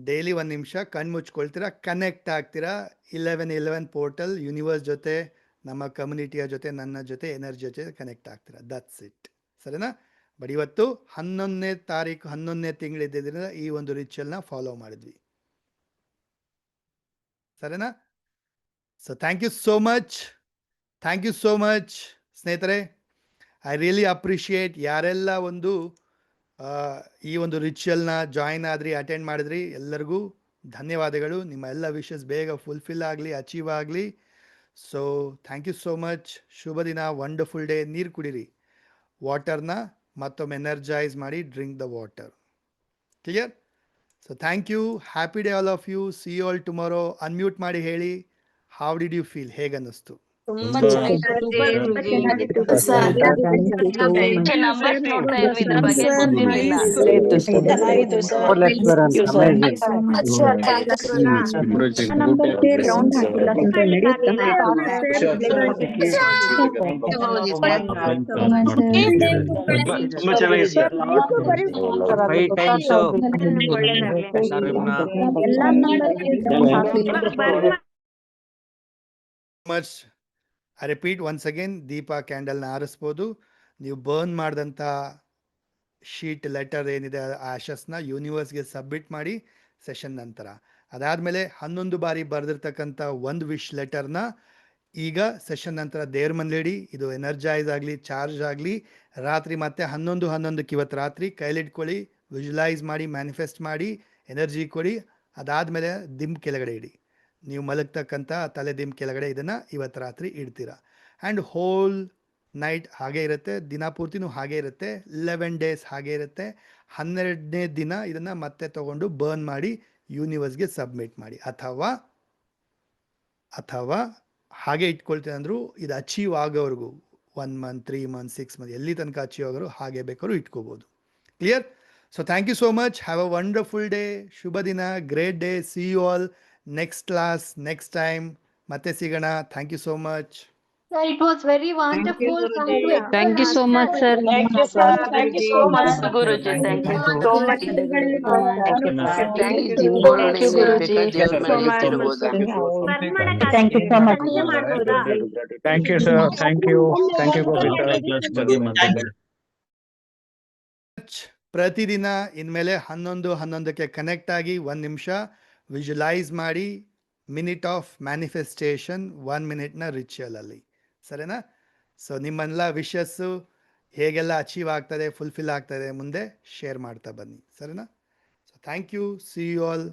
ಡೈಲಿ 1 ನಿಮಿಷ ಕಣ್ಣು ಮುಚ್ಕೊಳ್ತೀರಾ, ಕನೆಕ್ಟ್ ಆಗ್ತೀರಾ 11 ಪೋರ್ಟಲ್, ಯೂನಿವರ್ಸ್ ಜೊತೆ, ನಮ್ಮ ಕಮ್ಯುನಿಟಿಯ ಜೊತೆ, ನನ್ನ ಜೊತೆ, ಎನರ್ಜಿ ಜೊತೆ ಕನೆಕ್ಟ್ ಆಗ್ತೀರಾ. That's it. ಸರಿನಾ? ಬಟ್ ಇವತ್ತು 11ನೇ ತಾರೀಕು 11ನೇ ತಿಂಗಳಿದ್ದರಿಂದ ಈ ಒಂದು ರಿಚುವಲ್ನ ಫಾಲೋ ಮಾಡಿದ್ವಿ. ಸರಿನಾ? So thank you so much. Thank you so much ಸ್ನೇಹಿತರೆ. ಐ ರಿಯಲಿ ಅಪ್ರಿಷಿಯೇಟ್ ಯಾರೆಲ್ಲ ಒಂದು ಈ ಒಂದು ರಿಚುವಲ್ನ ಜಾಯಿನ್ ಆದ್ರಿ, ಅಟೆಂಡ್ ಮಾಡಿದ್ರಿ, ಎಲ್ಲರಿಗೂ ಧನ್ಯವಾದಗಳು. ನಿಮ್ಮ ಎಲ್ಲ ವಿಷಸ್ ಬೇಗ ಫುಲ್ಫಿಲ್ ಆಗಲಿ, ಅಚೀವ್ ಆಗಲಿ. So thank you so much. ಶುಭ ದಿನ, ವಂಡರ್ಫುಲ್ ಡೇ. ನೀರು ಕುಡೀರಿ, ವಾಟರ್ನ ಮತ್ತೊಮ್ಮೆ ಎನರ್ಜೈಸ್ ಮಾಡಿ, drink the water. Clear? So thank you. Happy day all of you. See you all tomorrow. Unmute ಮಾಡಿ ಹೇಳಿ, ಹೌ ಡಿಡ್ ಯು ಫೀಲ್? ಹೇಗನ್ನಿಸ್ತು? ತುಂಬಾ ಚೆನ್ನಾಗಿತ್ತು ಸರ್. ನಂಬರ್ಸ್ ನೋಡ್ತಾ ಇದ್ವಿ, ಇದ್ರ ಬಗ್ಗೆ ಗೊತ್ತಿರ್ಲಿಲ್ಲ. ತುಂಬಾ ಚೆನ್ನಾಗಿದೆ much. I repeat once again, ದೀಪ ಕ್ಯಾಂಡಲ್ನ ಆರಿಸ್ಬೋದು. ನೀವು ಬರ್ನ್ ಮಾಡಿದಂಥ ಶೀಟ್ ಲೆಟರ್ ಏನಿದೆ ಆಶಸ್ನ ಯೂನಿವರ್ಸ್ಗೆ ಸಬ್ಮಿಟ್ ಮಾಡಿ ಸೆಷನ್ ನಂತರ. ಅದಾದಮೇಲೆ 11 ಬಾರಿ ಬರೆದಿರ್ತಕ್ಕಂಥ ಒಂದು ವಿಶ್ ಲೆಟರ್ನ ಈಗ ಸೆಷನ್ ನಂತರ ದೇವ್ರ ಮನೇಲಿಡಿ. ಇದು ಎನರ್ಜೈಸ್ ಆಗಲಿ, ಚಾರ್ಜ್ ಆಗಲಿ. ರಾತ್ರಿ ಮತ್ತೆ 11:11ಕ್ಕೆ ಇವತ್ತು ರಾತ್ರಿ ಕೈಲಿಟ್ಕೊಳ್ಳಿ, ವಿಜುಲೈಸ್ ಮಾಡಿ, ಮ್ಯಾನಿಫೆಸ್ಟ್ ಮಾಡಿ, ಎನರ್ಜಿ ಕೊಡಿ. ಅದಾದಮೇಲೆ ದಿಂಬ್ ಕೆಳಗಡೆ ಇಡಿ. ನೀವು ಮಲಗ್ತಕ್ಕಂಥ ತಲೆ ದಿಂಬ್ ಕೆಳಗಡೆ ಇದನ್ನು ಇವತ್ತು ರಾತ್ರಿ ಇಡ್ತೀರಾ. ಆ್ಯಂಡ್ ಹೋಲ್ ನೈಟ್ ಹಾಗೆ ಇರುತ್ತೆ, ದಿನ ಪೂರ್ತಿನೂ ಹಾಗೆ ಇರುತ್ತೆ, 11 ಡೇಸ್ ಹಾಗೆ ಇರುತ್ತೆ. 12ನೇ ದಿನ ಇದನ್ನು ಮತ್ತೆ ತೊಗೊಂಡು ಬರ್ನ್ ಮಾಡಿ ಯೂನಿವರ್ಸ್ಗೆ ಸಬ್ಮಿಟ್ ಮಾಡಿ. ಅಥವಾ ಹಾಗೆ ಇಟ್ಕೊಳ್ತೀನಿ ಅಂದರೂ ಇದು ಅಚೀವ್ ಆಗೋವರೆಗೂ 1 ಮಂತ್, 3 ಮಂತ್, 6 ಮಂತ್, ಎಲ್ಲಿ ತನಕ ಅಚೀವ್ ಆಗೋರು ಹಾಗೆ ಬೇಕಾದ್ರೂ ಇಟ್ಕೋಬೋದು. Clear? So thank you so much. Have a wonderful day. ಶುಭ ದಿನ, great day. See you all next class, next time. ಮತ್ತೆ ಸಿಗೋಣ. Thank you so much. It was very wonderful. Thank you so much, sir. Thank you, sir. Thank you so much, Guruji. Thank you so much. Thank you, Guruji. Thank you so much. Thank you, sir. Thank you. Thank you, Govinda. ಪ್ರತಿದಿನ ಇನ್ಮೇಲೆ 11:11ಕ್ಕೆ connect ಆಗಿ 1 ನಿಮಿಷ visualise ಮಾಡಿ, minute of manifestation, 1 ಮಿನಿಟ್ನ ರಿಚುವಲಲ್ಲಿ. ಸರಿನಾ? So ನಿಮ್ಮೆಲ್ಲ wishes ಹೇಗೆಲ್ಲ achieve ಆಗ್ತದೆ, fulfil ಆಗ್ತದೆ ಮುಂದೆ ಶೇರ್ ಮಾಡ್ತಾ ಬನ್ನಿ, ಸರಿನಾ? So thank you, see you all